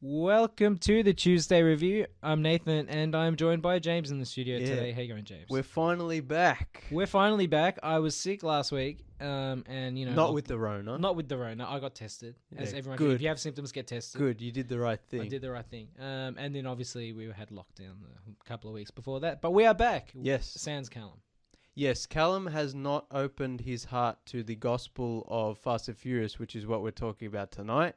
Welcome to the Tuesday review. I'm Nathan, and I'm joined by James in the studio today. How you going, James? We're finally back. We're finally back. I was sick last week, and Not with the Rona. not with the Rona. I got tested, as Yeah, everyone. good. If you have symptoms, get tested. Good, you did the right thing. I did the right thing. And then obviously we had lockdown a couple of weeks before that, but we are back. Yes. Sans Callum. Yes, Callum has not opened his heart to the gospel of Fast and Furious, which is what we're talking about tonight.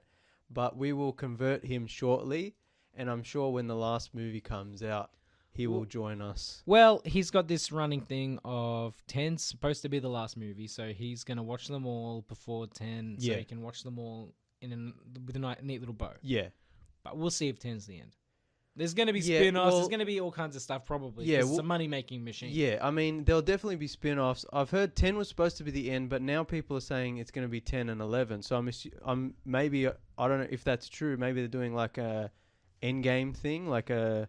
But we will convert him shortly, and I'm sure when the last movie comes out, he will join us. Well, he's got this running thing of 10's supposed to be the last movie, so he's going to watch them all before 10, so Yeah. he can watch them all with a neat little bow. Yeah. But we'll see if 10's the end. There's going to be Yeah, spin-offs. well- There's going to be all kinds of stuff probably. Yeah, It's a money-making machine. Yeah, I mean, there'll definitely be spin-offs. I've heard 10 was supposed to be the end, but now people are saying it's going to be 10 and 11. So I'm maybe, I don't know if that's true. Maybe they're doing like a endgame thing, like a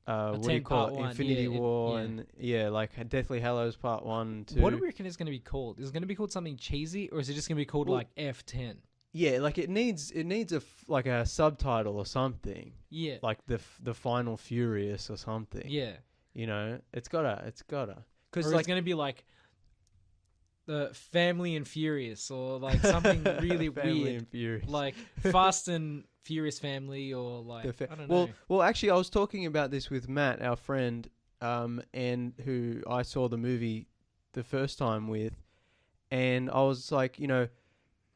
what do you call 10-part it? one, Infinity yeah, War, yeah. and like Deathly Hallows Part 1, 2. What do we reckon it's going to be called? Is it going to be called something cheesy, or is it just going to be called Well- like F10? Yeah, like it needs like a subtitle or something, Yeah. like the Final Furious or something. Yeah. You know, it's gotta, Or because it's going to be like the Family and Furious, or like something really Family weird. and Furious. Like Fast and Furious Family, or like I don't know. Well, actually, I was talking about this with Matt, our friend, and who I saw the movie the first time with, and I was like,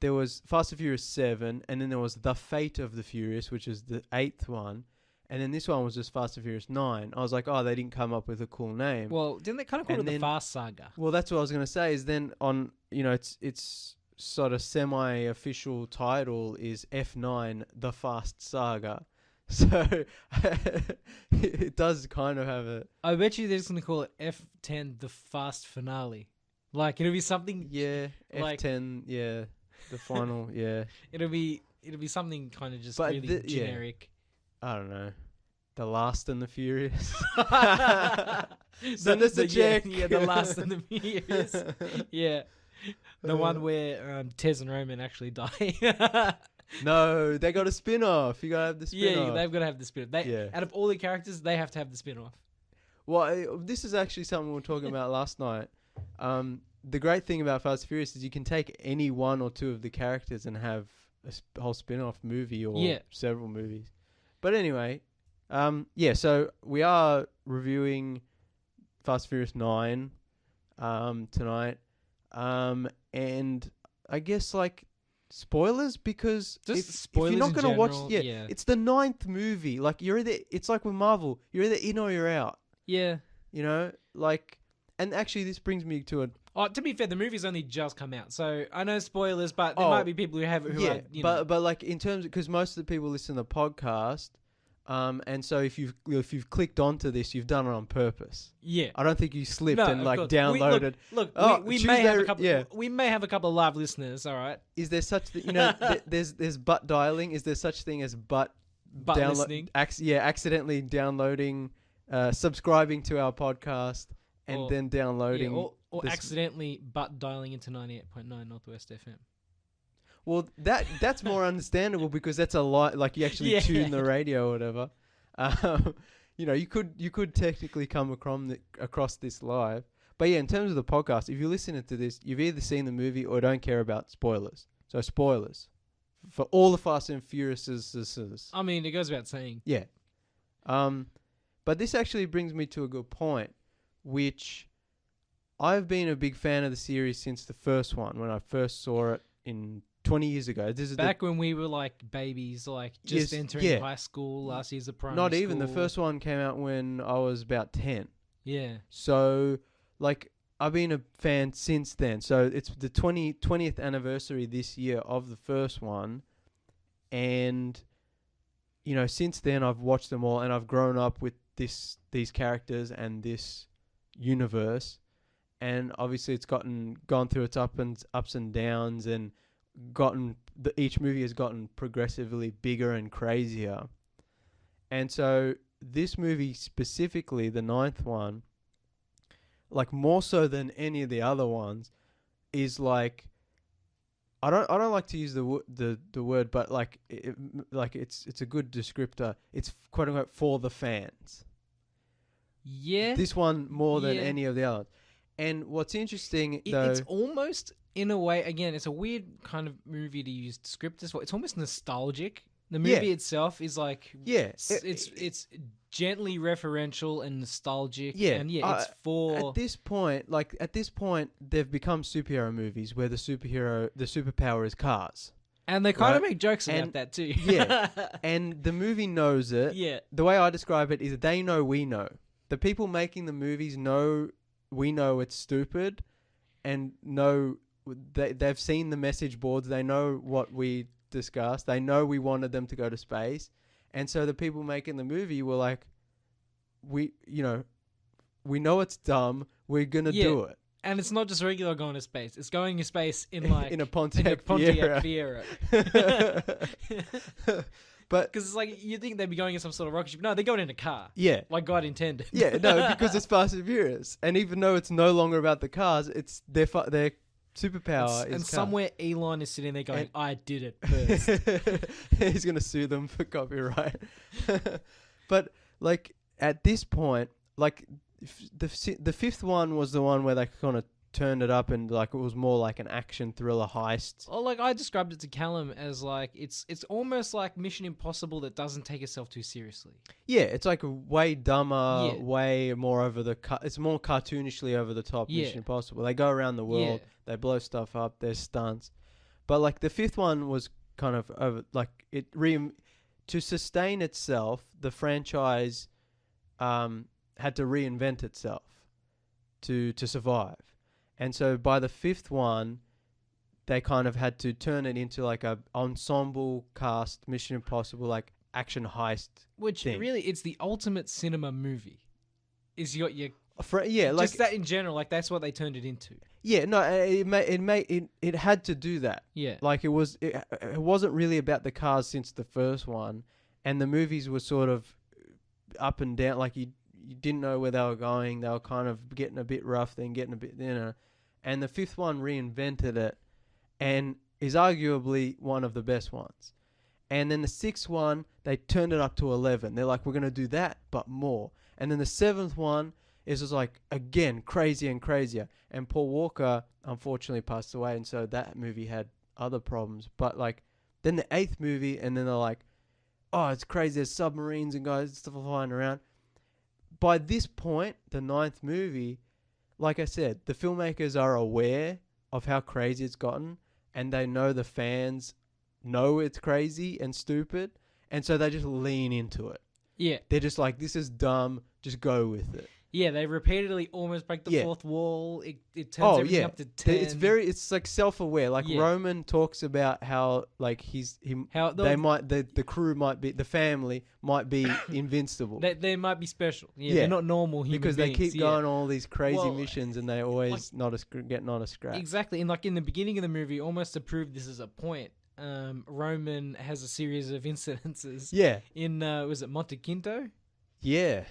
there was Fast and Furious 7, and then there was The Fate of the Furious, which is the 8th one, and then this one was just Fast and Furious 9. I was like, oh, they didn't come up with a cool name. Well, didn't they kind of call it And the then- Fast Saga? Well, that's what I was going to say, is then on, it's sort of semi-official title is F9, The Fast Saga. So it does kind of have a... I bet you they're just going to call it F10, the Fast Finale. Like, it'll be something... Yeah, Like- F10, yeah, the final, yeah. It'll be something kind of just But really yeah. generic. I don't know. The Last and the Furious. Send us a check. Yeah, the Last and the Furious. Yeah. The one where Tez and Roman actually die. No, they got a spin-off. You got to have the spin-off. Yeah, they've got to have the spin-off. Yeah. Out of all the characters, they have to have the spin-off. Well, this is actually something we were talking about last night. The great thing about Fast and Furious is you can take any one or two of the characters and have a whole spin-off movie or several movies. But anyway, so we are reviewing Fast and Furious 9 tonight. And I guess like spoilers, because Just if spoilers you're not in going to watch, general, yeah. it's the 9th movie. Like it's like with Marvel, you're either in or you're out. Yeah. And actually this brings me to a... Oh, to be fair, the movie's only just come out, so I know spoilers, but there Oh, might be people who are, but like in terms, because most of the people listen to the podcast, and so if you've clicked onto this, you've done it on purpose. yeah. I don't think you slipped No, and of like course. downloaded. We may have a Tuesday- couple. yeah. We may have a couple of live listeners. All right, Is there such there's butt dialing? Is there such thing as butt listening. accidentally downloading, subscribing to our podcast and Or- then downloading, or this- accidentally butt dialing into 98.9 Northwest FM. Well, that's more understandable because that's a lot. Like you actually tune the radio or whatever. You could technically come across this live. But yeah, in terms of the podcast, if you're listening to this, you've either seen the movie or don't care about spoilers. So spoilers for all the Fast and Furious. I mean, it goes without saying. Yeah. But this actually brings me to a good point, which I've been a big fan of the series since the first one, when I first saw it in 20 years ago. This is Back when we were like babies, like just Yes, entering yeah. high school, last year's of primary not even the school. first one came out when I was about 10. Yeah. So, like, I've been a fan since then. So it's the 20th anniversary this year of the first one, and since then I've watched them all, and I've grown up with these characters and this universe, and obviously it's gone through its ups and downs, and each movie has gotten progressively bigger and crazier. And so this movie specifically, the 9th one, like more so than any of the other ones, is like I don't like to use the word, but like it's a good descriptor. It's quote unquote for the fans. Yeah. This one more than Yeah. any of the others. And what's interesting though, It's almost, in a way, again, it's a weird kind of movie to use descriptors for. It's almost nostalgic. The movie itself is like, yeah, it's gently referential and nostalgic. Yeah, And yeah, it's for at this point, they've become superhero movies where the superpower is cars. and they kind of right? make jokes about And- that too. Yeah. And the movie knows it. Yeah. The way I describe it is they know we know. The people making the movies know we know it's stupid, and know they've seen the message boards. They know what we discussed. They know we wanted them to go to space, and so the people making the movie were like, we know it's dumb. We're gonna do it And it's not just regular going to space. It's going to space in like in a Pontiac, Pontiac Fiera. Fiera. But Because it's like, you think they'd be going in some sort of rocket ship. No, they're going in a car. yeah, Like God intended. yeah, no, because it's Fast and Furious, and even though it's no longer about the cars, it's their superpower is And cars. somewhere Elon is sitting there going, And- I did it first. He's gonna sue them for copyright. But like at this point, like the fifth one was the one where they kind of turned it up, and like it was more like an action thriller heist. Or like I described it to Callum as like, it's almost like Mission Impossible that doesn't take itself too seriously. Yeah, it's like a way dumber, Yeah. way more over the it's more cartoonishly over the top. Yeah. Mission Impossible. They go around the world, they blow stuff up, there's stunts. But like the fifth one was kind of over, like to sustain itself, the franchise had to reinvent itself to survive. And so by the fifth one, they kind of had to turn it into like a ensemble cast Mission Impossible, like action heist. Which thing. really, it's the ultimate cinema movie. Is your Yeah, like just that in general, like that's what they turned it into. yeah, no, it had to do that. Yeah. Like it wasn't really about the cars since the first one, and the movies were sort of up and down. Like you didn't know where they were going. They were kind of getting a bit rough, then getting a bit, And the fifth one reinvented it, and is arguably one of the best ones. And then the sixth one, they turned it up to 11. They're like, we're gonna do that, but more. And then the seventh one is just like, again, crazier and crazier. And Paul Walker unfortunately passed away, and so that movie had other problems. But like, then the eighth movie, and then they're like, oh, it's crazy. There's submarines and guys stuff flying around. By this point, the ninth movie, like I said, the filmmakers are aware of how crazy it's gotten, and they know the fans know it's crazy and stupid, and so they just lean into it. Yeah. They're just like, this is dumb, just go with it. Yeah, they repeatedly almost break the Yeah. fourth wall. It turns everything up to 10. It's like self-aware. Like Yeah. Roman talks about how like How the crew might be, the family might be invincible. they might be special. Yeah, Yeah. they're not normal human Because they beings. keep yeah. going on all these crazy Well, missions, and they always get not a scratch. Exactly, and like in the beginning of the movie, almost to prove this is a point, Roman has a series of incidences Yeah, in was it Monte Quinto, yeah.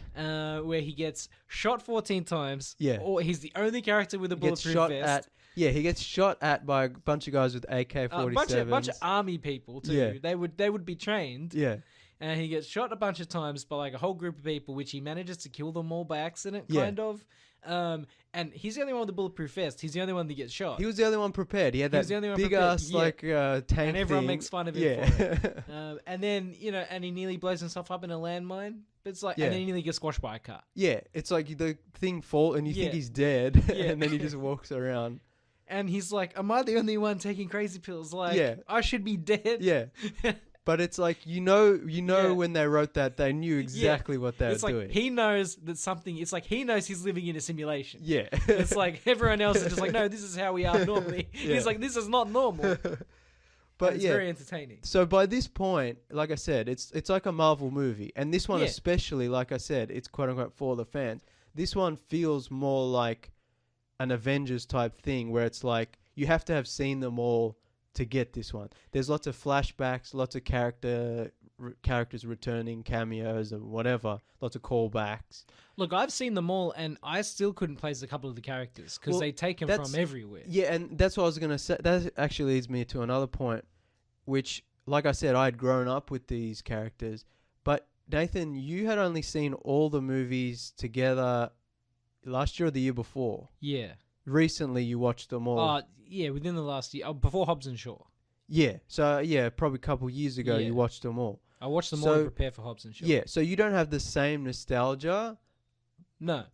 where he gets shot 14 times. Yeah. Or he's the only character with a He gets bulletproof shot vest. at. Yeah, he gets shot at by a bunch of guys with AK-47s. A bunch of army people too. Yeah. They would be trained. Yeah, And he gets shot a bunch of times by like a whole group of people, which he manages to kill them all by accident, Yeah. kind of. And he's the only one with the bulletproof vest. He's the only one that gets shot. he was the only one prepared. He had He was that the only one big prepared, ass yeah. like tank And everyone thing. makes fun of him Yeah. for it. And then, and he nearly blows himself up in a landmine. But it's like, Yeah. and then he nearly gets squashed by a car. Yeah, it's like the thing fall, and you think Yeah. he's dead, Yeah. and then he just walks around. And he's like, am I the only one taking crazy pills? Like, Yeah. I should be dead. Yeah, but it's like you Yeah. when they wrote that, they knew exactly what they It's were like doing. he knows that something. It's like he knows he's living in a simulation. Yeah, It's like everyone else is just like, no, this is how we are normally. Yeah. He's like, this is not normal. but It's yeah. very entertaining. So by this point, like I said, it's like a Marvel movie, and this one Yeah. especially, like I said, it's quote unquote for the fans. This one feels more like an Avengers type thing, where it's like you have to have seen them all to get this one. There's lots of flashbacks, lots of character characters returning, cameos and whatever, lots of callbacks. Look, I've seen them all, and I still couldn't place a couple of the characters because they take them from everywhere. Yeah, and that's what I was gonna say. That actually leads me to another point, which, like I said, I had grown up with these characters, but Nathan, you had only seen all the movies together last year or the year before. Yeah. Recently, you watched them all. Yeah, within the last year, before Hobbs and Shaw. Yeah, so yeah, probably a couple years ago, you watched them all. I watched them all to prepare for Hobbs and Shaw. Yeah, so you don't have the same nostalgia. No.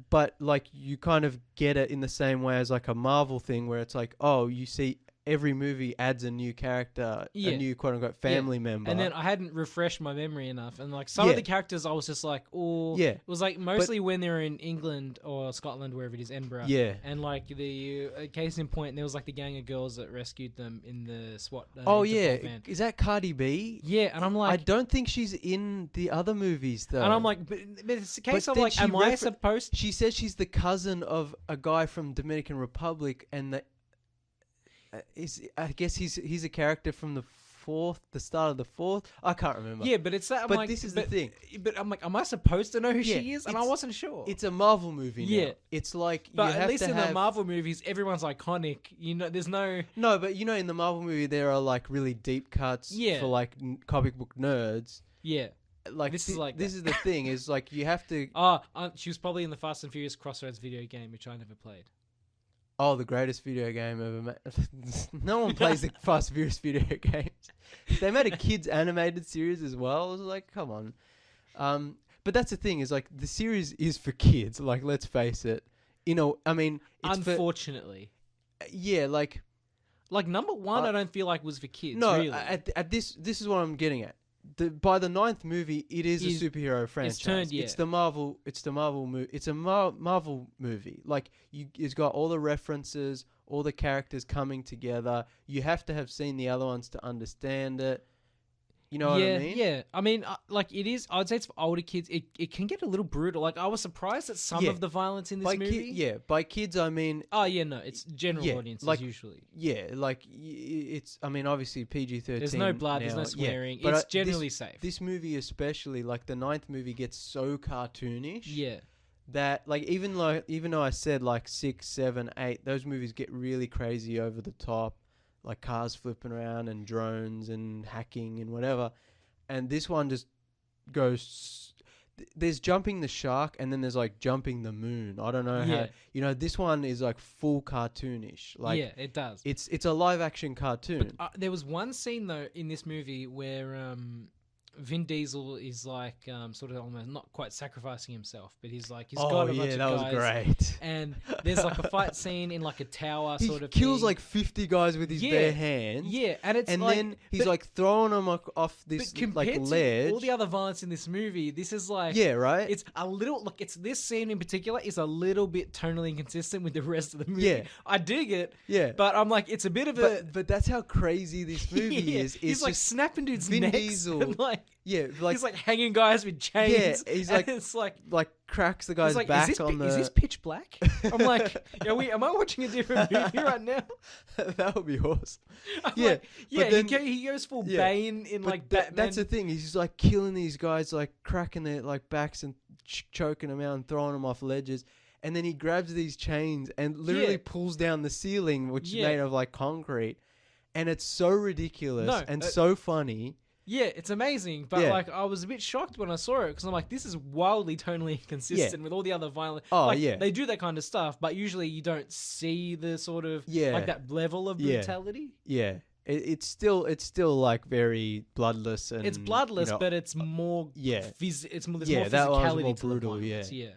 But like you kind of get it in the same way as like a Marvel thing where it's like, oh, you see every movie adds a new character, a new quote unquote family member. And then I hadn't refreshed my memory enough. And like some of the characters I was just like, oh, it was like mostly when they're in England or Scotland, wherever it is, Edinburgh. Yeah. And like the case in point, there was like the gang of girls that rescued them in the SWAT. Van. Is that Cardi B? Yeah. And I'm like, I don't think she's in the other movies though. And I'm like, but it's a case of like, am I supposed? She says she's the cousin of a guy from Dominican Republic, and I guess he's a character from the start of the fourth. I can't remember. Yeah, but it's that. But this is the thing. But I'm like, am I supposed to know who she is? And I wasn't sure. It's a Marvel movie now. Yeah. It's like, but at least in the Marvel movies, everyone's iconic. You know, there's no. No, but you know, in the Marvel movie, there are like really deep cuts for like comic book nerds. Yeah. Like this is the thing is like you have to. She was probably in the Fast and Furious Crossroads video game, which I never played. Oh, the greatest video game ever made. No one plays the Fast and Furious video games. They made a kids animated series as well. I was like, come on. But that's the thing is like the series is for kids. Like, let's face it. You know, I mean, it's unfortunately. Like number one, I don't feel like was for kids. No, really. at this is what I'm getting at. By the 9th movie, it is a superhero franchise. It's the Marvel. It's the Marvel movie. It's a Marvel movie. Like it's got all the references, all the characters coming together. You have to have seen the other ones to understand it. You know what I mean? Yeah. I mean, like it is. I'd say it's for older kids. It can get a little brutal. Like I was surprised at some of the violence in this movie. By kids I mean. Oh yeah, no, it's general audiences like, usually. Yeah, like it's. I mean, obviously PG-13. There's no blood. There's no swearing. But it's generally safe. This movie especially, like the 9th movie, gets so cartoonish. Yeah. That like even though I said like 6, 7, 8, those movies get really crazy over the top. Like cars flipping around and drones and hacking and whatever. And this one just goes... There's jumping the shark and then there's like jumping the moon. I don't know how... You know, this one is like full cartoonish. Like, yeah, it does. It's a live action cartoon. But, there was one scene though in this movie where... Vin Diesel is like sort of almost not quite sacrificing himself, but he's like got a bunch of guys. Was great. And there's like a fight scene in like a tower sort of. He kills thing. like 50 guys with his bare hands. Yeah, and it's then he's like throwing them off this like ledge. All the other violence in this movie, this is like right. It's a little it's this scene in particular is a little bit tonally inconsistent with the rest of the movie. Yeah, I dig it. Yeah, but I'm like it's a bit of but that's how crazy this movie is. He's like snapping dudes' Vin necks Diesel. And like. Yeah, like he's like hanging guys with chains. Yeah, he's like it's like cracks the guy's back is this pitch black? I'm like, am I watching a different movie right now? That would be awesome. But then, he goes full Bane in like Batman. That's the thing. He's just like killing these guys, like cracking their like backs and choking them out and throwing them off ledges. And then he grabs these chains and literally pulls down the ceiling, which is made of like concrete. And it's so ridiculous and so funny. Yeah, it's amazing, but like I was a bit shocked when I saw it because I'm like, this is wildly tonally inconsistent with all the other violent. They do that kind of stuff, but usually you don't see the sort of like that level of brutality. Yeah, it's still like very bloodless and it's bloodless, but it's more it's more physicality that one's more to brutal. The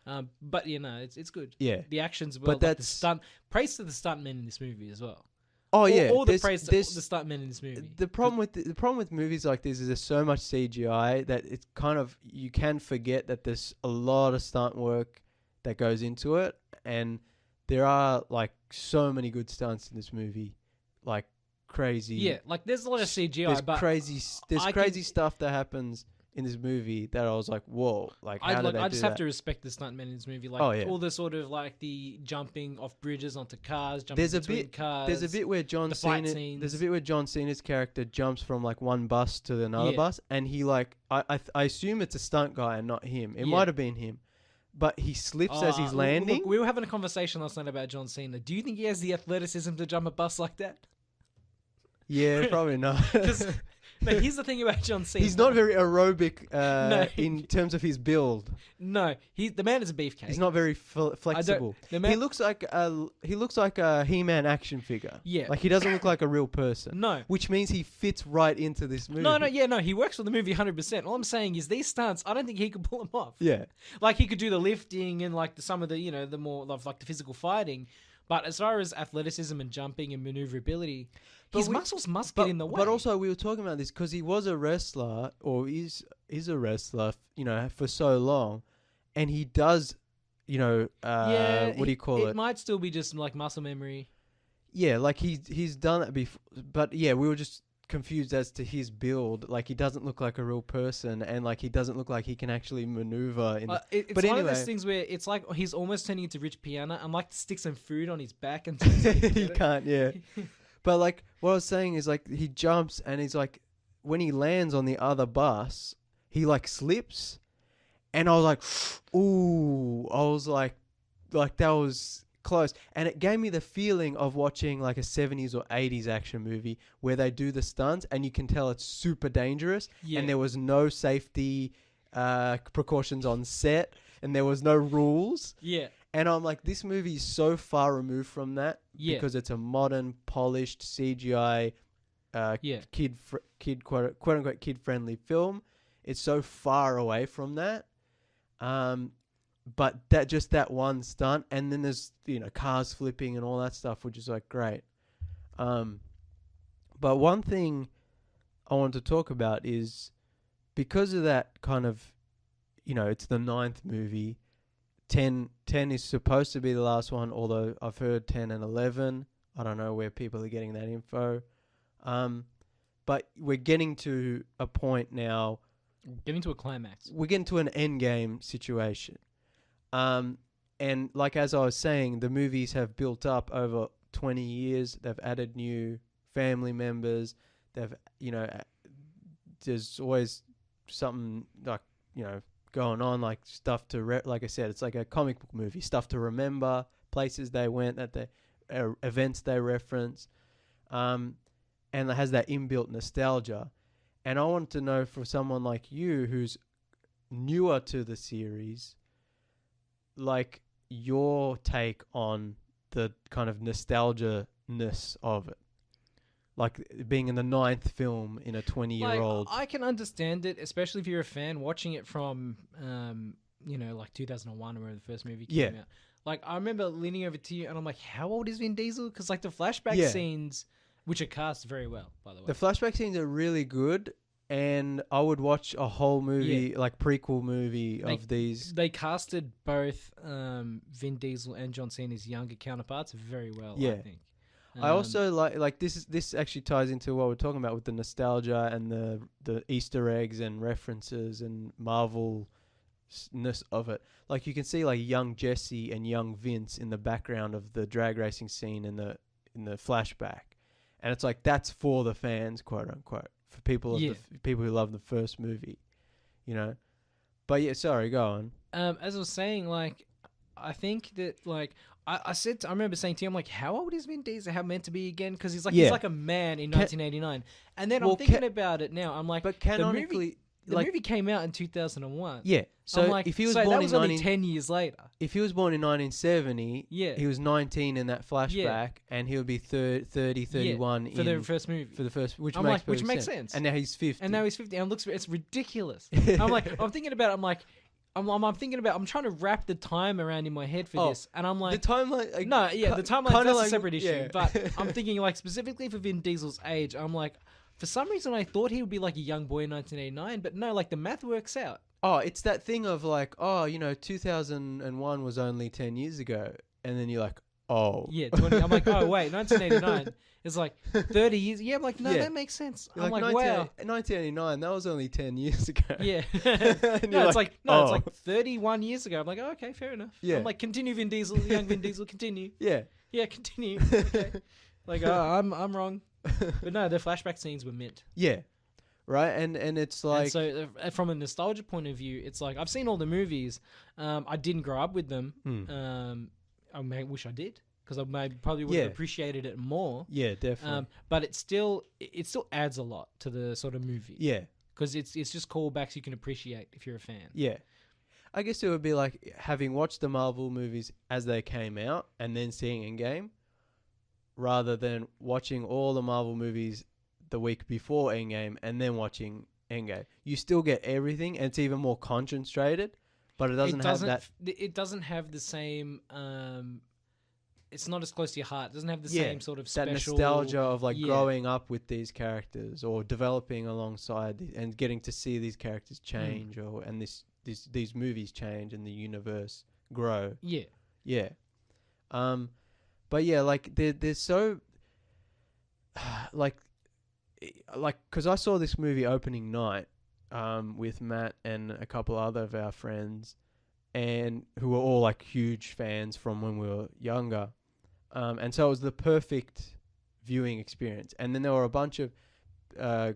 violence, but it's good. Yeah, the actions were. But that's praise to the stuntmen in this movie as well. Oh yeah, all the praise to the stuntmen in this movie. The problem with movies like this is there's so much CGI that it's kind of you can forget that there's a lot of stunt work that goes into it, and there are like so many good stunts in this movie, like crazy. Yeah, like there's a lot of CGI, there's crazy stuff that happens in this movie that I was like, whoa, like how did they do that? I just have to respect the stuntmen in this movie, like all the sort of like the jumping off bridges onto cars, jumping between cars. There's a bit where John Cena's character jumps from like one bus to another bus, and he like I assume it's a stunt guy and not him. It might have been him. But he slips as he's landing. Look, we were having a conversation last night about John Cena. Do you think he has the athleticism to jump a bus like that? Yeah, probably not. But here's the thing about John Cena. He's not very aerobic in terms of his build. No, the man is a beefcake. He's not very flexible. He looks like a He-Man action figure. Yeah, like he doesn't look like a real person. No, which means he fits right into this movie. No. He works for the movie 100%. All I'm saying is these stunts, I don't think he could pull them off. Yeah, like he could do the lifting and like some of the the more like the physical fighting, but as far as athleticism and jumping and maneuverability. His muscles must get in the way. But also, we were talking about this because he was a wrestler, or is a wrestler, for so long, and he does, what do you call it? It might still be just like muscle memory. Yeah, like he's done it before, but yeah, we were just confused as to his build. Like he doesn't look like a real person, and like he doesn't look like he can actually maneuver. It's one of those things where it's like he's almost turning into Rich Piana, and like to stick some food on his back and he can't. Yeah. But like what I was saying is like he jumps and he's like when he lands on the other bus, he like slips, and I was like, ooh, I was like that was close, and it gave me the feeling of watching like a 70s or 80s action movie where they do the stunts and you can tell it's super dangerous, and there was no safety precautions on set, and there was no rules. Yeah. And I'm like, this movie is so far removed from that because it's a modern, polished CGI, quote unquote kid friendly film. It's so far away from that. But that one stunt, and then there's cars flipping and all that stuff, which is like great. But one thing I want to talk about is because of that kind of, it's the 9th movie. 10 is supposed to be the last one, although I've heard 10 and 11. I don't know where people are getting that info. But we're getting to a point now. Getting to a climax. We're getting to an end game situation. And like as I was saying, the movies have built up over 20 years. They've added new family members. They've, there's always something like, going on, like stuff to like I said, it's like a comic book movie, stuff to remember, places they went, events they reference, and it has that inbuilt nostalgia. And I want to know, for someone like you who's newer to the series, like your take on the kind of nostalgia-ness of it. Like being in the 9th film in a 20-year-old. Like, I can understand it, especially if you're a fan watching it from, like 2001 or where the first movie came out. Like I remember leaning over to you and I'm like, how old is Vin Diesel? Because like the flashback scenes, which are cast very well, by the way. The flashback scenes are really good, and I would watch a whole movie, like prequel movie of these. They casted both Vin Diesel and John Cena's younger counterparts very well, I think. I also like this actually ties into what we're talking about with the nostalgia and the Easter eggs and references and Marvel-ness of it. Like you can see like young Jesse and young Vince in the background of the drag racing scene in the flashback, and it's like that's for the fans, quote unquote, for people people who love the first movie, But yeah, sorry, go on. As I was saying, like I think that like. I remember saying to you, I'm like, how old is Vin Diesel? How meant to be again? Because he's like a man in 1989. And then I'm thinking about it now. I'm like, but canonically, the movie came out in 2001. Yeah. So like, if he was born that was only 10 years later. If he was born in 1970, he was 19 in that flashback, and he would be 30, 31 for the first movie. For the first, which makes sense. And now he's 50. And it's ridiculous. I'm thinking about it. I'm like. I'm thinking about. I'm trying to wrap the time around in my head for this, and I'm like, the timeline. The timeline that's a separate issue. But I'm thinking like specifically for Vin Diesel's age. I'm like, for some reason I thought he would be like a young boy in 1989, but no, like the math works out. Oh, it's that thing of like, 2001 was only 10 years ago, and then you're like, oh. Yeah, 20. I'm like, oh, wait, 1989. It's like 30 years. Yeah, I'm like, no, that makes sense. You're I'm like, wow. 1989, that was only 10 years ago. Yeah. It's like 31 years ago. I'm like, oh, okay, fair enough. Yeah. I'm like, continue, Vin Diesel, young Vin Diesel, continue. Yeah. Yeah, continue. Okay. Like, I'm wrong. But no, the flashback scenes were mint. Yeah. Right? And it's like... And so from a nostalgia point of view, it's like, I've seen all the movies. I didn't grow up with them. I wish I did. Because I probably would have appreciated it more. Yeah, definitely. But it still adds a lot to the sort of movie. Yeah. Because it's just callbacks you can appreciate if you're a fan. Yeah. I guess it would be like having watched the Marvel movies as they came out and then seeing Endgame, rather than watching all the Marvel movies the week before Endgame and then watching Endgame. You still get everything, and it's even more concentrated, but it doesn't have that... It doesn't have the same... it's not as close to your heart. It doesn't have the same sort of special... that nostalgia of like growing up with these characters or developing alongside and getting to see these characters change and these movies change and the universe grow. Yeah. Yeah. But yeah, like there's so... like, because I saw this movie opening night with Matt and a couple other of our friends, and who were all like huge fans from when we were younger. And so it was the perfect viewing experience. And then there were a bunch of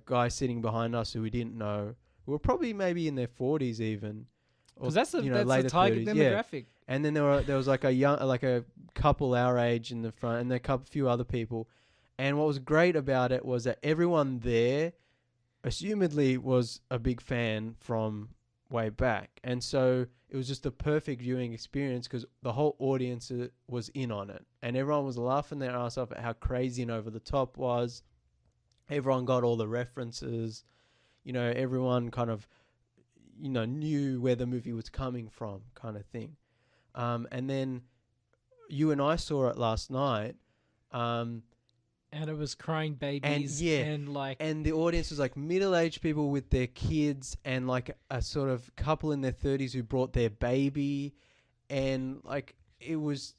guys sitting behind us who we didn't know, who were probably maybe in their 40s even. Because that's the target 30s, demographic. Yeah. And then there was like a couple our age in the front, and a few other people. And what was great about it was that everyone there, assumedly, was a big fan from way back. And so it was just the perfect viewing experience because the whole audience was in on it. And everyone was laughing their ass off at how crazy and over the top was. Everyone got all the references. Everyone kind of, knew where the movie was coming from, kind of thing. And then you and I saw it last night. And it was crying babies and the audience was like middle-aged people with their kids and like a sort of couple in their 30s who brought their baby, and like it was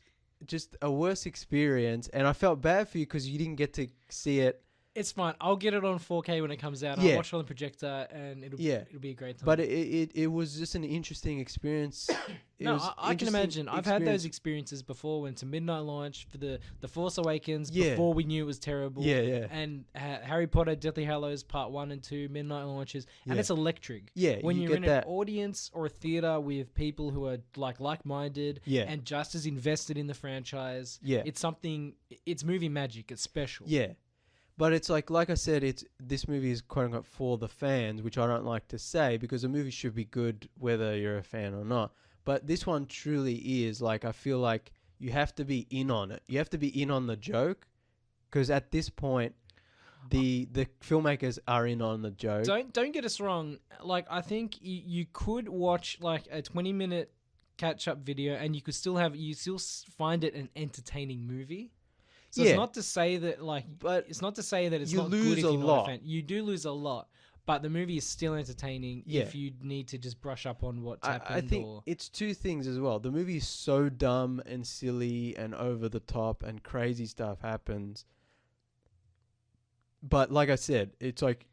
just a worse experience. And I felt bad for you because you didn't get to see it. It's fine. I'll get it on 4K when it comes out. I'll watch it on the projector, and it'll be a great time. But it was just an interesting experience. I can imagine. I've had those experiences before. Went to midnight launch for the Force Awakens before we knew it was terrible. Yeah. And Harry Potter, Deathly Hallows Part 1 and 2 midnight launches, and it's electric. Yeah, when you're in an audience or a theater with people who are like-minded and just as invested in the franchise. Yeah, it's something. It's movie magic. It's special. Yeah. But it's like I said, this movie is quote unquote for the fans, which I don't like to say because a movie should be good whether you're a fan or not. But this one truly is. Like, I feel like you have to be in on it. You have to be in on the joke, because at this point, the filmmakers are in on the joke. Don't get us wrong. Like, I think you could watch like a 20-minute catch-up video, and you still find it an entertaining movie. So it's not to say that it's not good if you're not a fan. You do lose a lot, but the movie is still entertaining if you need to just brush up on what's happened. I think it's two things as well. The movie is so dumb and silly and over the top and crazy stuff happens. But like I said, it's like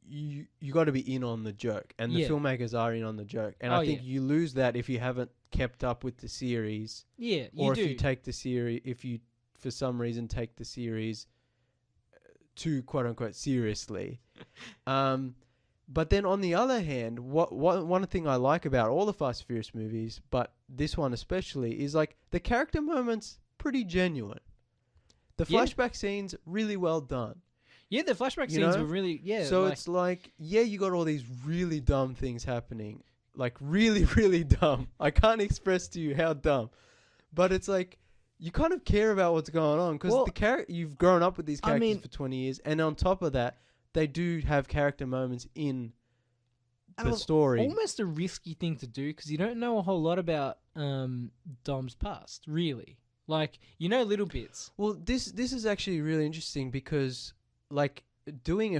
you got to be in on the joke, and the filmmakers are in on the joke. And I think you lose that if you haven't kept up with the series. Yeah, or if you take the series, if you for some reason take the series too quote unquote seriously. But then on the other hand, one thing I like about all the Fast and Furious movies, but this one especially, is like the character moments pretty genuine. The flashback scenes really well done. Yeah, the flashback scenes were really So it's like you got all these really dumb things happening, like really really dumb. I can't express to you how dumb, but it's like you kind of care about what's going on because you've grown up with these characters for 20 years, and on top of that, they do have character moments in the story. Almost a risky thing to do because you don't know a whole lot about Dom's past, really. Like, you know little bits. Well, this is actually really interesting because, like, doing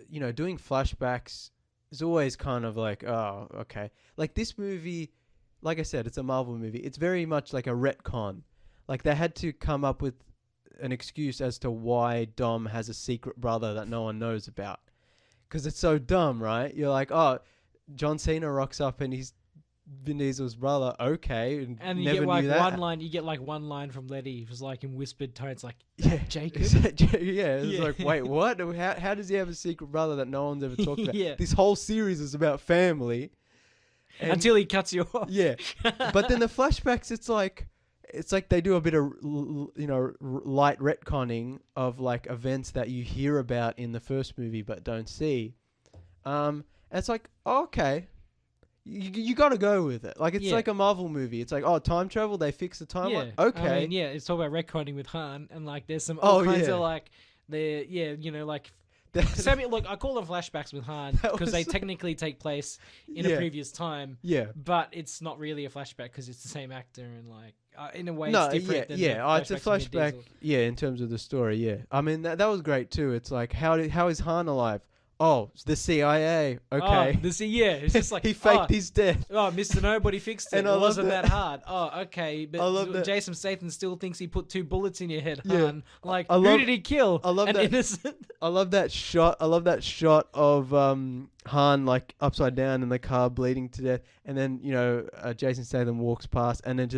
flashbacks is always kind of like, oh, okay. Like this movie, like I said, it's a Marvel movie. It's very much like a retcon. like they had to come up with an excuse as to why Dom has a secret brother that no one knows about. Because it's so dumb, right? You're like, oh, John Cena rocks up and he's Vin Diesel's brother. Okay, and you never get like knew that. one line. You get like one line from Letty. It was like in whispered tones, like, Jacob. It's like, wait, what? How does he have a secret brother that no one's ever talked about? This whole series is about family. Until he cuts you off. Yeah, but then the flashbacks, it's like they do a bit of light retconning of like events that you hear about in the first movie but don't see. And it's like, okay, you got to go with it. Like it's like a Marvel movie. It's like, oh, time travel, they fix the timeline. Yeah. Okay, I mean, it's all about retconning with Han, and like there's some kinds of like like. Look, I call them flashbacks with Han because they technically take place in a previous time. Yeah, but it's not really a flashback because it's the same actor and like in a way it's different. It's a flashback. Yeah, in terms of the story. Yeah, I mean that was great too. It's like how is Han alive? Oh, it's the CIA. Okay. It's just like he faked his death. Oh, Mr. Nobody fixed it. And it wasn't that hard. Oh, okay. But Jason Statham still thinks he put 2 bullets in your head, Han. Like, who did he kill? I love that. Innocent. I love that shot. I love that shot of Han like upside down in the car, bleeding to death, and then Jason Statham walks past, and then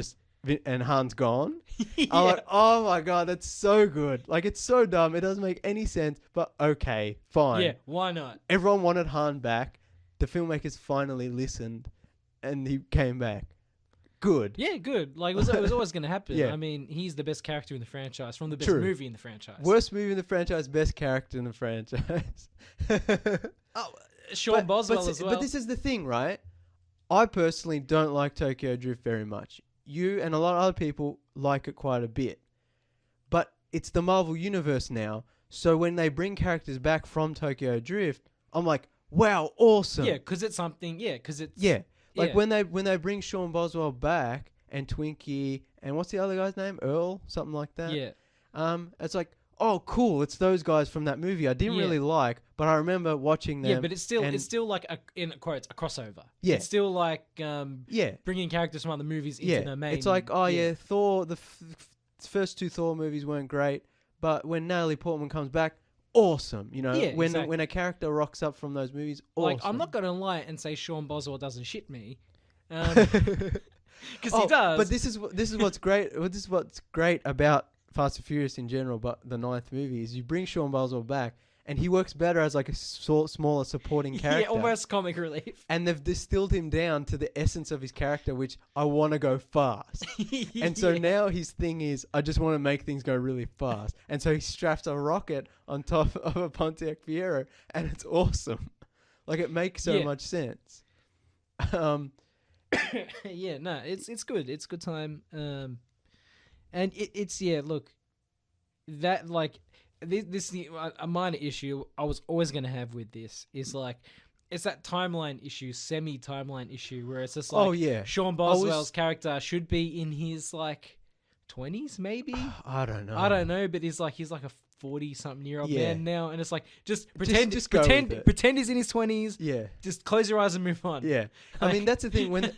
and Han's gone. I'm like, oh my god, that's so good. Like, it's so dumb. It doesn't make any sense, but okay, fine. Yeah, why not? Everyone wanted Han back. The filmmakers finally listened, and he came back. Good. Yeah, good. Like, it was always going to happen. I mean, he's the best character in the franchise from the best movie in the franchise. Worst movie in the franchise, best character in the franchise. Sean Boswell as well. But this is the thing, right? I personally don't like Tokyo Drift very much. You and a lot of other people like it quite a bit. But it's the Marvel Universe now, so when they bring characters back from Tokyo Drift, I'm like, wow, awesome. Yeah, because it's something, because it's... Yeah, like when they bring Sean Boswell back, and Twinkie, and what's the other guy's name? Earl? Something like that? Yeah. It's like, oh, cool, it's those guys from that movie I didn't really like, but I remember watching them. Yeah, but it's still like, in quotes, a crossover. Yeah. It's still like bringing characters from other movies into the main. It's like, Thor, the first 2 Thor movies weren't great, but when Natalie Portman comes back, awesome. When a character rocks up from those movies, awesome. Like, I'm not going to lie and say Sean Boswell doesn't shit me. Because he does. But this is what's great. This is what's great about Fast and Furious in general, but the 9th movie is you bring Sean Boswell back, and he works better as like a smaller supporting character. Yeah, almost comic relief. And they've distilled him down to the essence of his character, which I want to go fast. And so now his thing is, I just want to make things go really fast. And so he straps a rocket on top of a Pontiac Fiero, and it's awesome. Like, it makes so much sense. It's good. It's good time. And it's look, that like this a minor issue I was always going to have with this is like, it's that timeline issue, semi-timeline issue, where it's just like, Sean Boswell's character should be in his like 20s maybe. I don't know, but he's like a 40-something-year-old man now, and it's like, just pretend he's in his 20s. Yeah, just close your eyes and move on. Yeah, I mean, that's the thing. When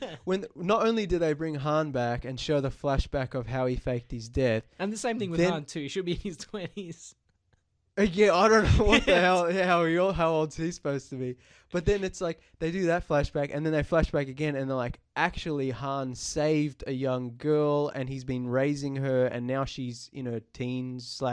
not only do they bring Han back and show the flashback of how he faked his death, and the same thing with Han too. He should be in his 20s. Yeah, I don't know what the hell how old he's supposed to be. But then it's like they do that flashback, and then they flash back again, and they're like, actually, Han saved a young girl, and he's been raising her, and now she's in her teens /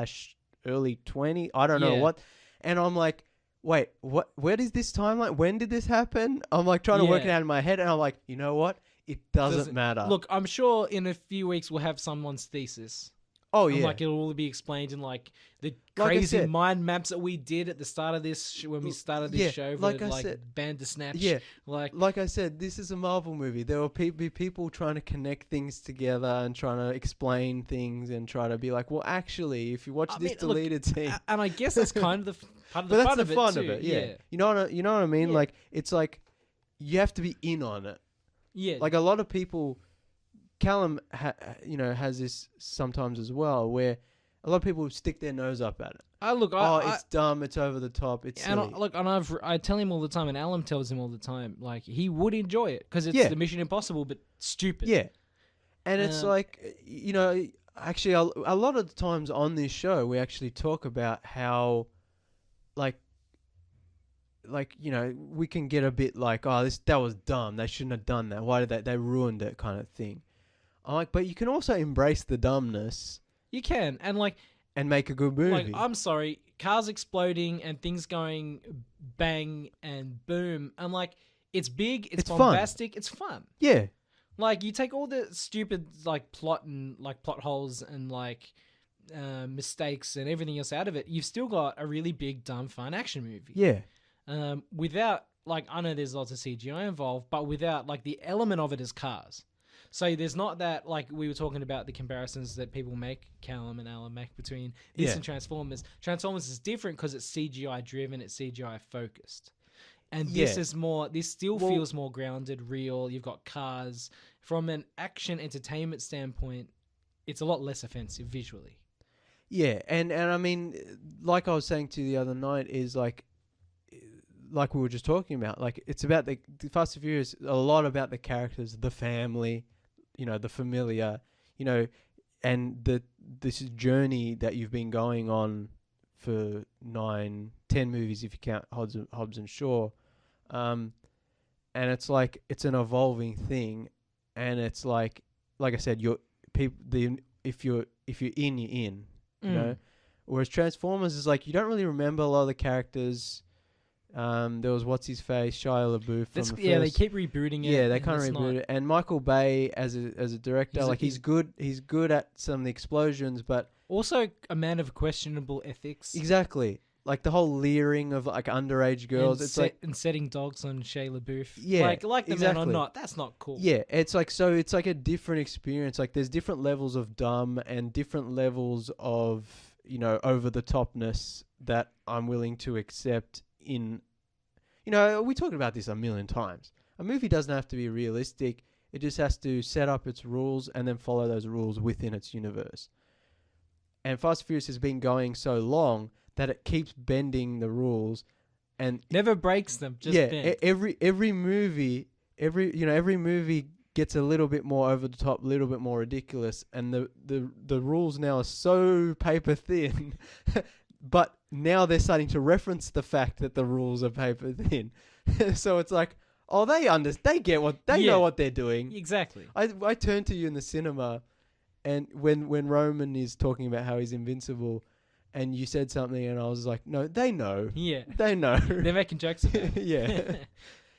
early 20s. I don't know what. And I'm like, wait, what? Where is this timeline? When did this happen? I'm like trying to work it out in my head, and I'm like, you know what? It doesn't matter. Look, I'm sure in a few weeks we'll have someone's thesis. Oh, yeah. Like, it'll all be explained in, like, the crazy mind maps that we did at the start of this, when we started this show, like Bandersnatch. Yeah. Like I said, this is a Marvel movie. There will be people trying to connect things together and trying to explain things and try to be like, well, actually, if you watch this deleted scene. And I guess that's kind of part of the fun of it, too. Yeah. You know what I mean? Yeah. Like, it's like, you have to be in on it. Yeah. Like, a lot of people... Callum, has this sometimes as well, where a lot of people stick their nose up at it. It's dumb, it's over the top, it's silly. I tell him all the time, and Alan tells him all the time, like, he would enjoy it because it's the Mission Impossible, but stupid. Yeah, and it's like, actually, a lot of the times on this show, we actually talk about how, like, we can get a bit like, oh, that was dumb. They shouldn't have done that. Why did they ruined it, kind of thing. I'm like, but you can also embrace the dumbness. You can, and make a good movie. Like, I'm sorry, cars exploding and things going bang and boom. I'm like, it's big, it's bombastic, fun. It's fun. Yeah. Like, you take all the stupid, like, plot and, like, plot holes and, like, mistakes and everything else out of it, you've still got a really big, dumb, fun action movie. Yeah. Without, like, I know there's lots of CGI involved, but without, like, the element of it is cars. So there's not that, like, we were talking about the comparisons that people make, Callum and Alan make, between this and Transformers. Transformers is different because it's CGI driven, it's CGI focused. And this is more, this still feels more grounded, real. You've got cars. From an action entertainment standpoint, it's a lot less offensive visually. Yeah, and I mean, like I was saying to you the other night, is like we were just talking about, like, it's about the Fast and Furious, a lot about the characters, the family, the familiar, and this journey that you've been going on for 9, 10 movies if you count Hobbs and Shaw. And it's like, it's an evolving thing, and it's like I said, if you're in, you're in, you know. Whereas Transformers is like, you don't really remember a lot of the characters. There was what's his face, Shia LaBeouf from the first. Yeah, they keep rebooting it. Yeah, they kind of reboot it. And Michael Bay as a director, he's good. He's good at some of the explosions, but also a man of questionable ethics. Exactly. Like the whole leering of like underage girls, and setting dogs on Shia LaBeouf. Yeah, like the man or not, that's not cool. Yeah, it's like a different experience. Like there's different levels of dumb and different levels of over the topness that I'm willing to accept in. We talked about this a million times. A movie doesn't have to be realistic. It just has to set up its rules and then follow those rules within its universe. And Fast and Furious has been going so long that it keeps bending the rules and never breaks them. Just bend. Every movie gets a little bit more over the top, a little bit more ridiculous, and the rules now are so paper thin. But now they're starting to reference the fact that the rules are paper thin. So it's like, oh, they get what they know what they're doing. Exactly. I turned to you in the cinema, and when Roman is talking about how he's invincible, and you said something, and I was like, no, they know. Yeah. They know. They're making jokes about it.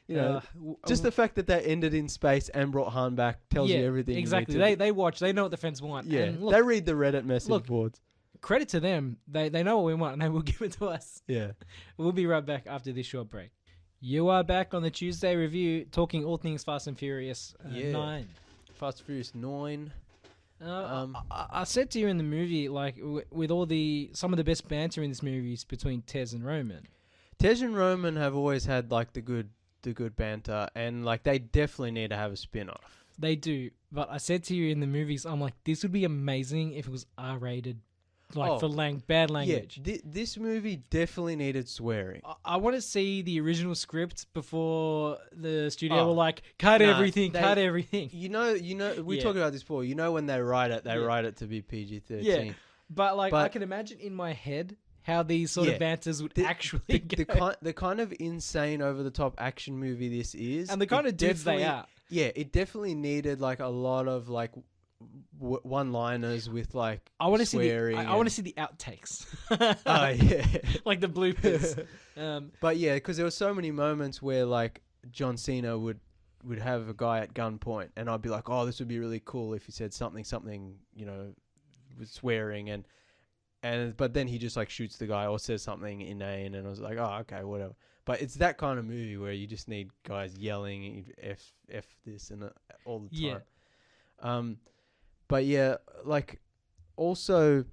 Yeah. Just the fact that they ended in space and brought Han back tells you everything. Exactly. They watch. They know what the fans want. Yeah. And look, they read the Reddit message boards. Credit to them. They know what we want, and they will give it to us. Yeah. We'll be right back after this short break. You are back on the Tuesday review, talking all things Fast and Furious 9. Fast and Furious 9. I said to you in the movie, like, with all some of the best banter in this movie is between Tez and Roman. Tez and Roman have always had like the good banter, and like they definitely need to have a spin-off. They do, but I said to you in the movies, I'm like, this would be amazing if it was R-rated, like for bad language. Yeah, this movie definitely needed swearing. I want to see the original script before the studio were like, cut everything. You know, we talked about this before. You know, when they write it, write it to be PG-13. Yeah, but I can imagine in my head how these sort of banters would actually go. The kind of insane, over-the-top action movie this is. And the kind of dudes they are. Yeah, it definitely needed like a lot of like one-liners with like I want to swearing. I want to see the outtakes. Oh yeah, like the bloopers. But yeah, because there were so many moments where like John Cena would have a guy at gunpoint, and I'd be like, oh, this would be really cool if he said something, with swearing, but then he just like shoots the guy or says something inane, and I was like, oh, okay, whatever. But it's that kind of movie where you just need guys yelling F this and all the time. Yeah. But yeah, like also,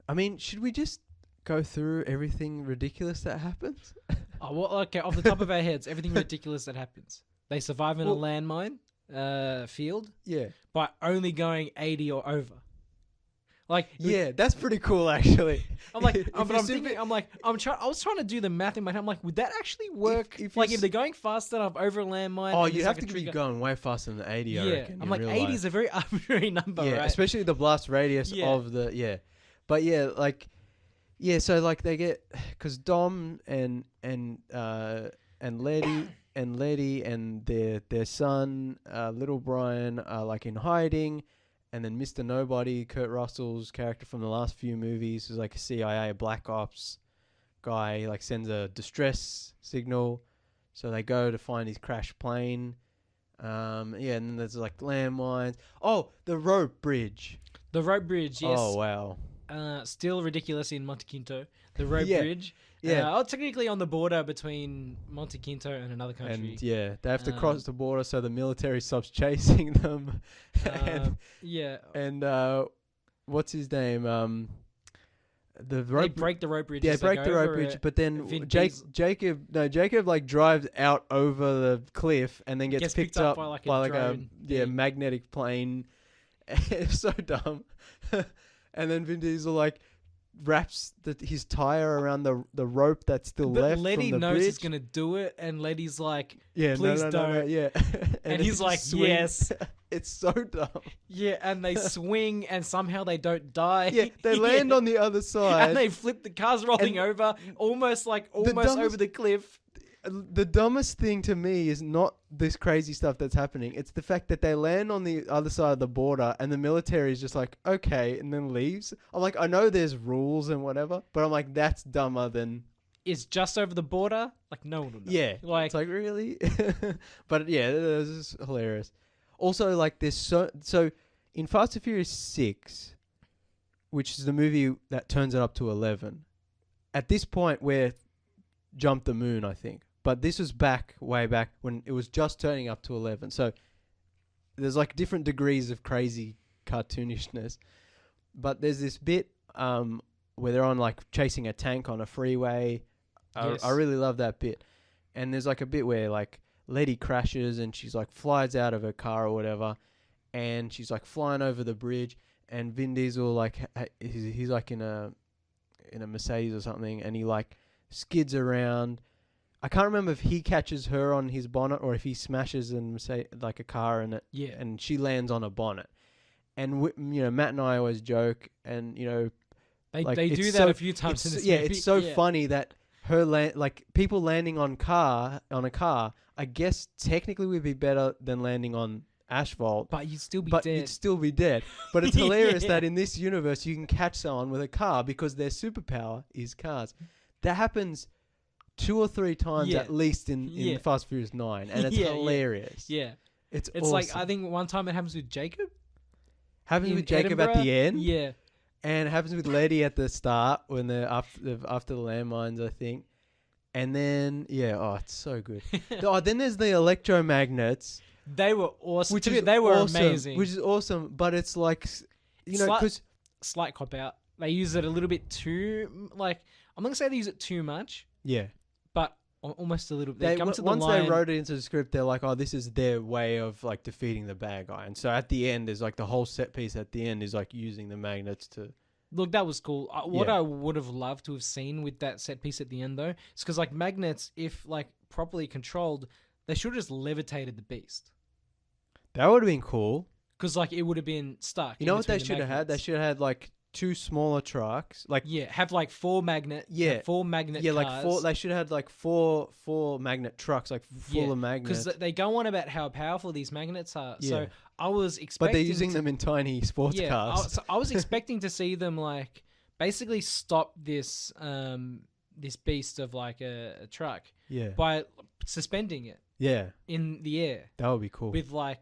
I mean, should we just go through everything ridiculous that happens? Okay, off the top of our heads, everything ridiculous that happens. They survive in a landmine field. Yeah. By only going 80 or over. Like, yeah, that's pretty cool actually. I'm like, I was trying to do the math in my head. I'm like, would that actually work? If they're going fast enough over a landmine? Oh, you have to be going way faster than 80. I reckon. I'm like, 80 is a very arbitrary number, right? Especially the blast radius of the But yeah, like, so like they get because Dom and Letty and their son, little Brian, are like in hiding. And then Mr. Nobody, Kurt Russell's character from the last few movies, who's like a CIA Black Ops guy, like sends a distress signal. So they go to find his crashed plane. And then there's like landmines. Oh, the rope bridge. The rope bridge, yes. Oh, wow. Still ridiculous in Monte Quinto. The rope bridge. Yeah. Technically on the border between Monte Quinto and another country. And they have to cross the border so the military stops chasing them. And what's his name? They break the rope bridge. Yeah, break the rope bridge. But then Jacob like drives out over the cliff and then gets picked up by a magnetic plane. It's so dumb. And then Vin Diesel like wraps his tire around the rope that's still left from the bridge. Letty knows he's gonna do it, and Letty's like, "Please don't." No, and he's like, "Yes." It's so dumb. Yeah, and they swing, and somehow they don't die. Yeah, they land on the other side, and they flip. The car's rolling over, almost over the cliff. The dumbest thing to me is not this crazy stuff that's happening. It's the fact that they land on the other side of the border and the military is just like, okay, and then leaves. I'm like, I know there's rules and whatever, but I'm like, that's dumber than... It's just over the border? Like, no one will know. Yeah. Like, it's like, really? But yeah, this is hilarious. Also, like, there's so in Fast and Furious 6, which is the movie that turns it up to 11, at this point we're jumped the moon, I think. But this was way back when it was just turning up to 11. So there's like different degrees of crazy cartoonishness. But there's this bit where they're on like chasing a tank on a freeway. Yes. I really love that bit. And there's like a bit where like Letty crashes and she's like flies out of her car or whatever. And she's like flying over the bridge. And Vin Diesel like he's like in a Mercedes or something. And he like skids around. I can't remember if he catches her on his bonnet or if he smashes like a car in it, and she lands on a bonnet. And Matt and I always joke, and they do that a few times in this movie. It's so funny that people landing on a car, I guess technically would be better than landing on asphalt, but you'd still be dead. But it's hilarious that in this universe you can catch someone with a car because their superpower is cars. That happens 2 or 3 times at least in Fast and Furious 9, and it's hilarious. Yeah. It's awesome. Like, I think one time it happens with Jacob. Happens with Jacob at the end. Yeah. And it happens with Letty at the start when they're after the landmines, I think. And then, it's so good. Then there's the electromagnets. They were awesome. They were amazing. Which is awesome, but it's like, because... Slight cop-out. They use it a little bit too... Like, I'm not going to say they use it too much. Yeah. But almost a little bit. They wrote it into the script, they're like, oh, this is their way of like defeating the bad guy. And so at the end, there's like the whole set piece at the end is like using the magnets to... Look, that was cool. What I would have loved to have seen with that set piece at the end, though, is because like magnets, if like properly controlled, they should have just levitated the beast. That would have been cool. Because like it would have been stuck. You know what they should have had? They should have had like 2 smaller trucks, like have like 4 magnet, 4 magnet, cars. Like 4. They should have had like four magnet trucks, like full of magnets. Because they go on about how powerful these magnets are. So I was expecting, but they're using them in tiny sports cars. I was expecting to see them like basically stop this this beast of like a truck, by suspending it, in the air. That would be cool with like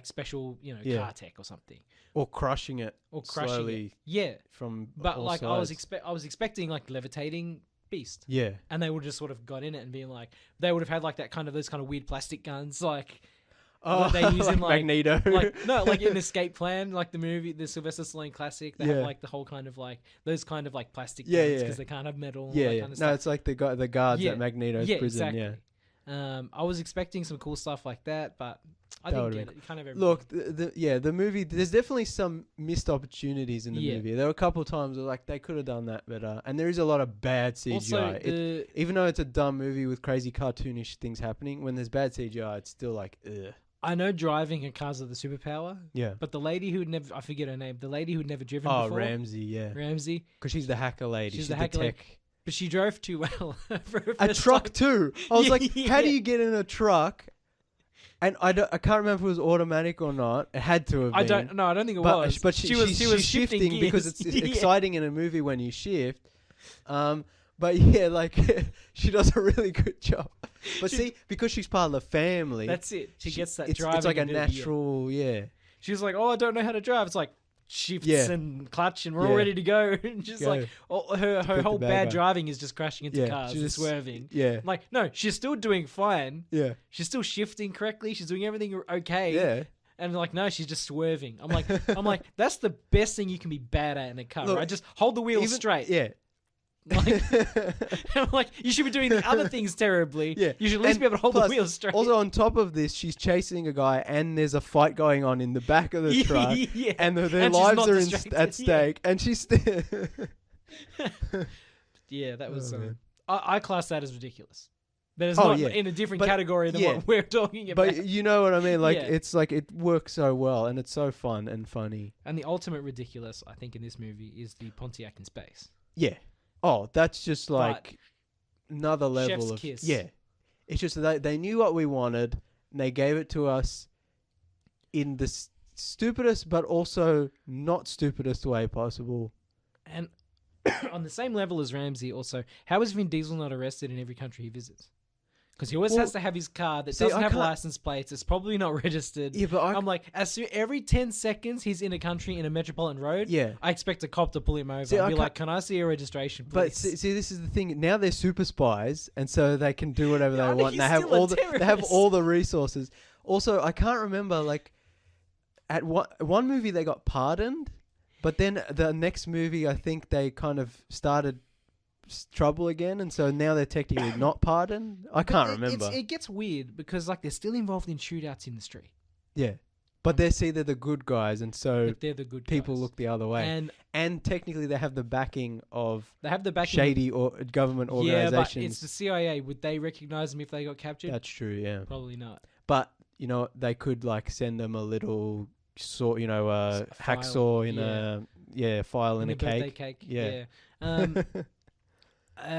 special car tech or something. Or crushing it slowly. From but all like sides. I was expecting like levitating beast. Yeah. And they would just sort of got in it and being like, they would have had like those kind of weird plastic guns like what they use in like Magneto. like in Escape Plan, like the movie, the Sylvester Stallone classic. They have like the whole kind of like those kind of like plastic guns because they can't have metal. And all that kind of stuff. No, it's like the guards at Magneto's prison. Exactly. I was expecting some cool stuff like that, but I didn't get it. You can't have everything. Look, the movie. There's definitely some missed opportunities in the movie. There were a couple of times where they could have done that better, and there is a lot of bad CGI. Also, even though it's a dumb movie with crazy cartoonish things happening, when there's bad CGI, it's still ugh. I know driving and cars are the superpower. Yeah. But the lady who'd never, I forget her name, the lady who'd never driven before. Oh, Ramsey, yeah. Ramsey. Because she's the hacker lady. She's the hacker lady. But she drove too well. A truck too. I was like, how do you get in a truck? And I can't remember if it was automatic or not. It had to have been. I don't think it was. But she was shifting because it's exciting in a movie when you shift. But yeah, she does a really good job. But see, because she's part of the family. That's it. She gets that driving. It's like a natural, She's like, oh, I don't know how to drive. It's like shifts and clutch and we're all ready to go. And just her whole bad driving is just crashing into cars and swerving. Yeah. Like, no, she's still doing fine. Yeah. She's still shifting correctly. She's doing everything okay. Yeah. And no, she's just swerving. I'm like, that's the best thing you can be bad at in a car, right? Just hold the wheel straight. Yeah. I'm like, you should be doing the other things terribly. Yeah. You should at least be able to hold the wheel straight. Also, on top of this, she's chasing a guy, and there's a fight going on in the back of the truck, and their lives are at stake, and she's still. Yeah, that was. I class that as ridiculous. But it's not in a different category than what we're talking about. But you know what I mean? It's it works so well, and it's so fun and funny. And the ultimate ridiculous, I think, in this movie is the Pontiac in space. Yeah. Oh, that's just another level chef's of kiss. Yeah. It's just that they knew what we wanted, and they gave it to us in the stupidest, but also not stupidest way possible. And on the same level as Ramsey, also, how is Vin Diesel not arrested in every country he visits? Because he always has to have his car that doesn't have license plates. It's probably not registered. Yeah, but I'm like, every 10 seconds he's in a country in a metropolitan road, I expect a cop to pull him over and be like, can I see your registration, please? But see, this is the thing. Now they're super spies, and so they can do whatever they want. And they have all the resources. Also, I can't remember, at one movie they got pardoned, but then the next movie I think they kind of started trouble again, and so now they're technically not pardoned. I can't remember. It gets weird because they're still involved in shootouts in the street. Yeah, but they're the good guys, and so they're the good people guys. Look the other way. And technically they have the backing of shady or government organizations. Yeah, but it's the CIA. Would they recognize them if they got captured? That's true. Yeah, probably not. But they could send them a little hacksaw in a file in a cake. Yeah.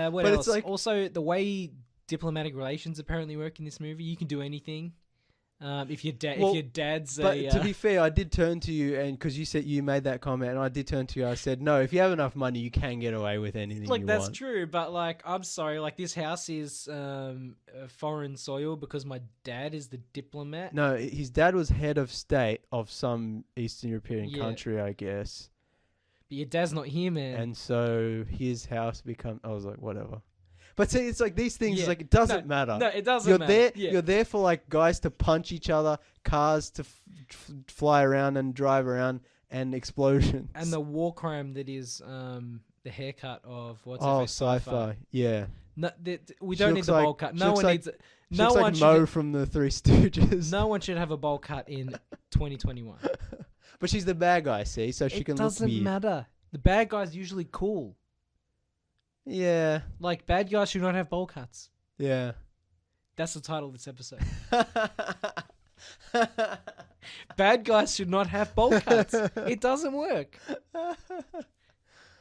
What else? Also, the way diplomatic relations apparently work in this movie, you can do anything. If your dad's to be fair, I did turn to you, and because you said you made that comment, and I did turn to you, I said, no, if you have enough money, you can get away with anything you want. That's true, but I'm sorry, this house is foreign soil because my dad is the diplomat. No, his dad was head of state of some Eastern European country, I guess. But your dad's not here, man. And so his house I was like, whatever. But see, it's these things, it doesn't matter. No, it doesn't matter. You're there for guys to punch each other, cars to fly around and drive around, and explosions. And the war crime that is the haircut of Sci-Fi. Yeah. No, we don't need the bowl cut. No one needs it. No one like Mo from the Three Stooges. No one should have a bowl cut in 2021. But she's the bad guy, see, so she can look weird. It doesn't matter. The bad guy's usually cool. Yeah. Bad guys should not have bowl cuts. Yeah. That's the title of this episode. Bad guys should not have bowl cuts. It doesn't work.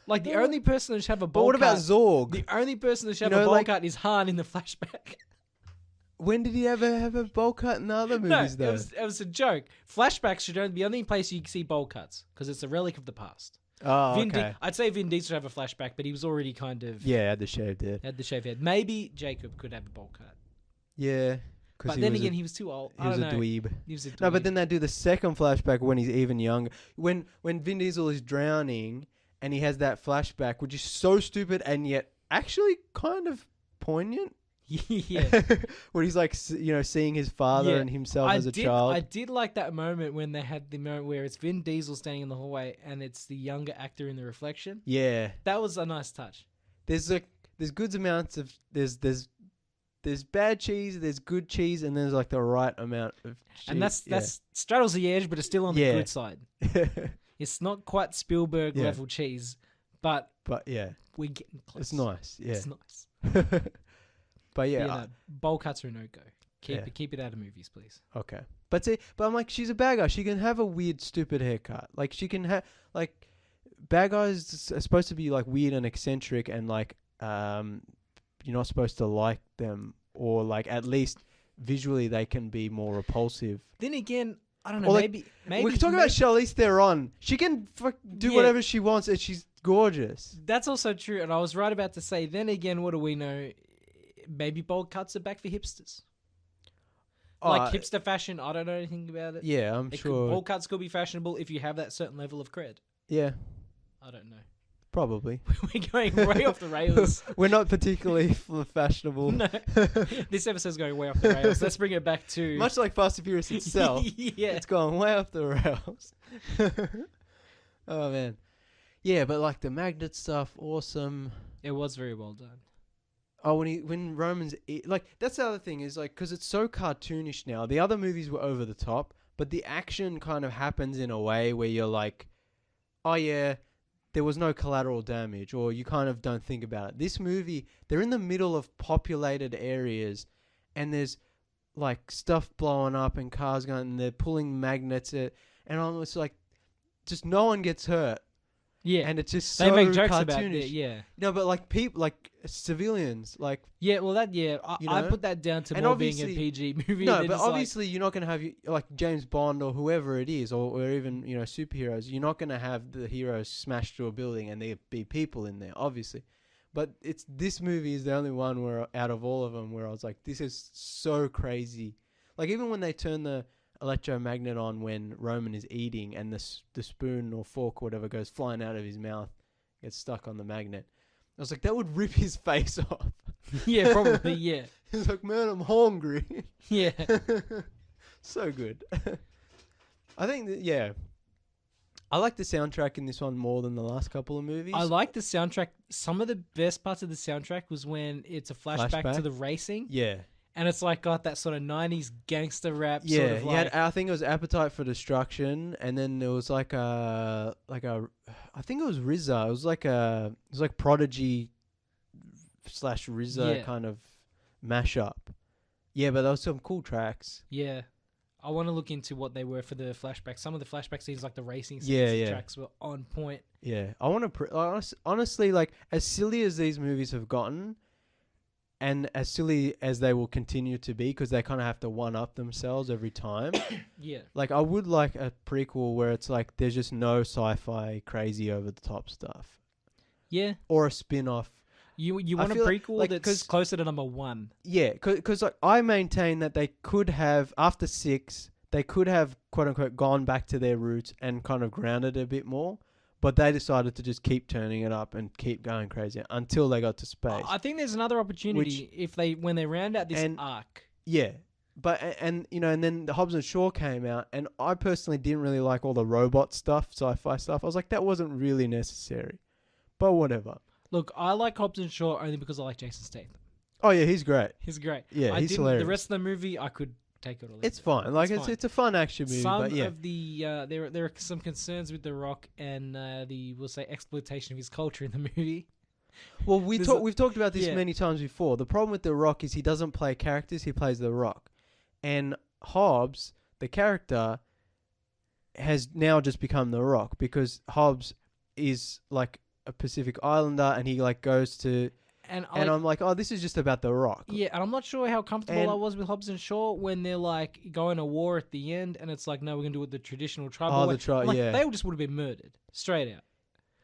The only person that should have a bowl cut... But what about Zorg? The only person that should have a bowl cut is Han in the flashback. When did he ever have a bowl cut in the other movies, though? It was a joke. Flashbacks should only be the only place you can see bowl cuts, because it's a relic of the past. Oh, okay. I'd say Vin Diesel should have a flashback, but he was already kind of... Yeah, had the shaved head. Maybe Jacob could have a bowl cut. Yeah. But then again, he was too old. He was a dweeb. No, but then they do the second flashback when he's even younger. When Vin Diesel is drowning and he has that flashback, which is so stupid and yet actually kind of poignant. Yeah. Where he's seeing his father and himself as a child. I did like that moment when they had the moment where it's Vin Diesel standing in the hallway and it's the younger actor in the reflection. Yeah. That was a nice touch. There's good amounts of there's there's bad cheese, there's good cheese, and there's like the right amount of cheese. And that's straddles the edge, but it's still on the good side. It's not quite Spielberg level cheese, but yeah, we're getting close. It's nice. Yeah, it's nice. But yeah, no, bowl cuts are a no-go. Keep it out of movies, please. Okay, but I'm like, she's a bad guy. She can have a weird, stupid haircut. Like she can have like bad guys are supposed to be like weird and eccentric, and like you're not supposed to like them, or like at least visually they can be more repulsive. Then again, I don't know. Maybe we can talk about Charlize Theron. She can do whatever she wants, and she's gorgeous. That's also true. And I was right about to say. Then again, what do we know? Maybe bowl cuts are back for hipsters. Like hipster fashion. I don't know anything about it. Yeah, I'm sure. Bowl cuts could be fashionable if you have that certain level of cred. Yeah, I don't know. Probably. We're going way off the rails. We're not particularly fashionable. No. This episode's going way off the rails. Let's bring it back to... Much like Fast and Furious itself. Yeah. It's gone way off the rails. Oh, man. Yeah, but like the magnet stuff, awesome. It was very well done. Oh, when Roman's... Like, that's the other thing is like, because it's so cartoonish now. The other movies were over the top, but the action kind of happens in a way where you're like, oh, yeah... There was no collateral damage, or you kind of don't think about it. This movie, they're in the middle of populated areas, and there's like stuff blowing up and cars going, and they're pulling magnets, and it's like, just no one gets hurt. Yeah, and it's just so they make jokes cartoonish. About it. Yeah, no, but like people, like civilians, like I put that down to more being a PG movie. No, but obviously you're not going to have like James Bond or whoever it is, or even superheroes. You're not going to have the heroes smash through a building and there be people in there, obviously. But this movie is the only one where out of all of them where I was like, this is so crazy. Like even when they turn the electromagnet on when Roman is eating and the spoon or fork or whatever goes flying out of his mouth, gets stuck on the magnet. I was like, that would rip his face off. Yeah, probably, yeah. He's like, man, I'm hungry. Yeah. So good. I think that, I like the soundtrack in this one more than the last couple of movies. I like the soundtrack. Some of the best parts of the soundtrack was when it's a flashback to the racing. Yeah. And it's like got that sort of 90s gangster rap. Yeah, sort of like, I think it was Appetite for Destruction, and then there was I think it was RZA. It was like Prodigy / RZA kind of mashup. Yeah, but there was some cool tracks. Yeah. I want to look into what they were for the flashbacks. Some of the flashback scenes, like the racing scenes, tracks were on point. Yeah, I want to honestly, like, as silly as these movies have gotten, and as silly as they will continue to be, because they kind of have to one-up themselves every time. Yeah. Like, I would like a prequel where it's like there's just no sci-fi crazy over-the-top stuff. Yeah. Or a spin-off. You want a prequel that's closer to number 1. Yeah, because like, I maintain that they could have, after 6, they could have, quote-unquote, gone back to their roots and kind of grounded a bit more. But they decided to just keep turning it up and keep going crazy until they got to space. I think there's another opportunity when they round out this arc. Yeah, but and then the Hobbs and Shaw came out, and I personally didn't really like all the robot stuff, sci-fi stuff. I was like, that wasn't really necessary, but whatever. Look, I like Hobbs and Shaw only because I like Jason Statham. Oh yeah, he's great. He's great. Yeah, he's hilarious. The rest of the movie, I could take it or leave it's fine. Like it's a fun action movie. Some but yeah. of the there are some concerns with The Rock and we'll say exploitation of his culture in the movie. Well, we've talked about this many times before. The problem with The Rock is he doesn't play characters; he plays The Rock. And Hobbs, the character, has now just become The Rock because Hobbs is like a Pacific Islander, and he like goes to. And I'm like, oh, this is just about The Rock. Yeah, and I'm not sure how comfortable I was with Hobbs and Shaw when they're like going to war at the end, and it's like, no, we're gonna do it the traditional tribal way. They all just would have been murdered straight out.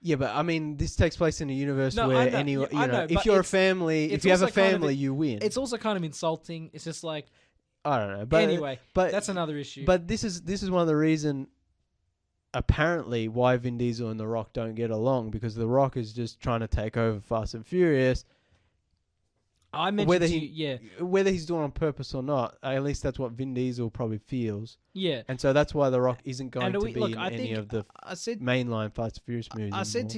Yeah, but I mean, this takes place in a universe where if you're a family, if you have a family, you win. It's also kind of insulting. It's just like, I don't know. But anyway, that's another issue. But this is one of the reasons. Apparently, why Vin Diesel and The Rock don't get along, because The Rock is just trying to take over Fast and Furious. I mentioned whether he's doing it on purpose or not, at least that's what Vin Diesel probably feels. Yeah, and so that's why The Rock isn't going to be in any of the mainline Fast and Furious movies. I said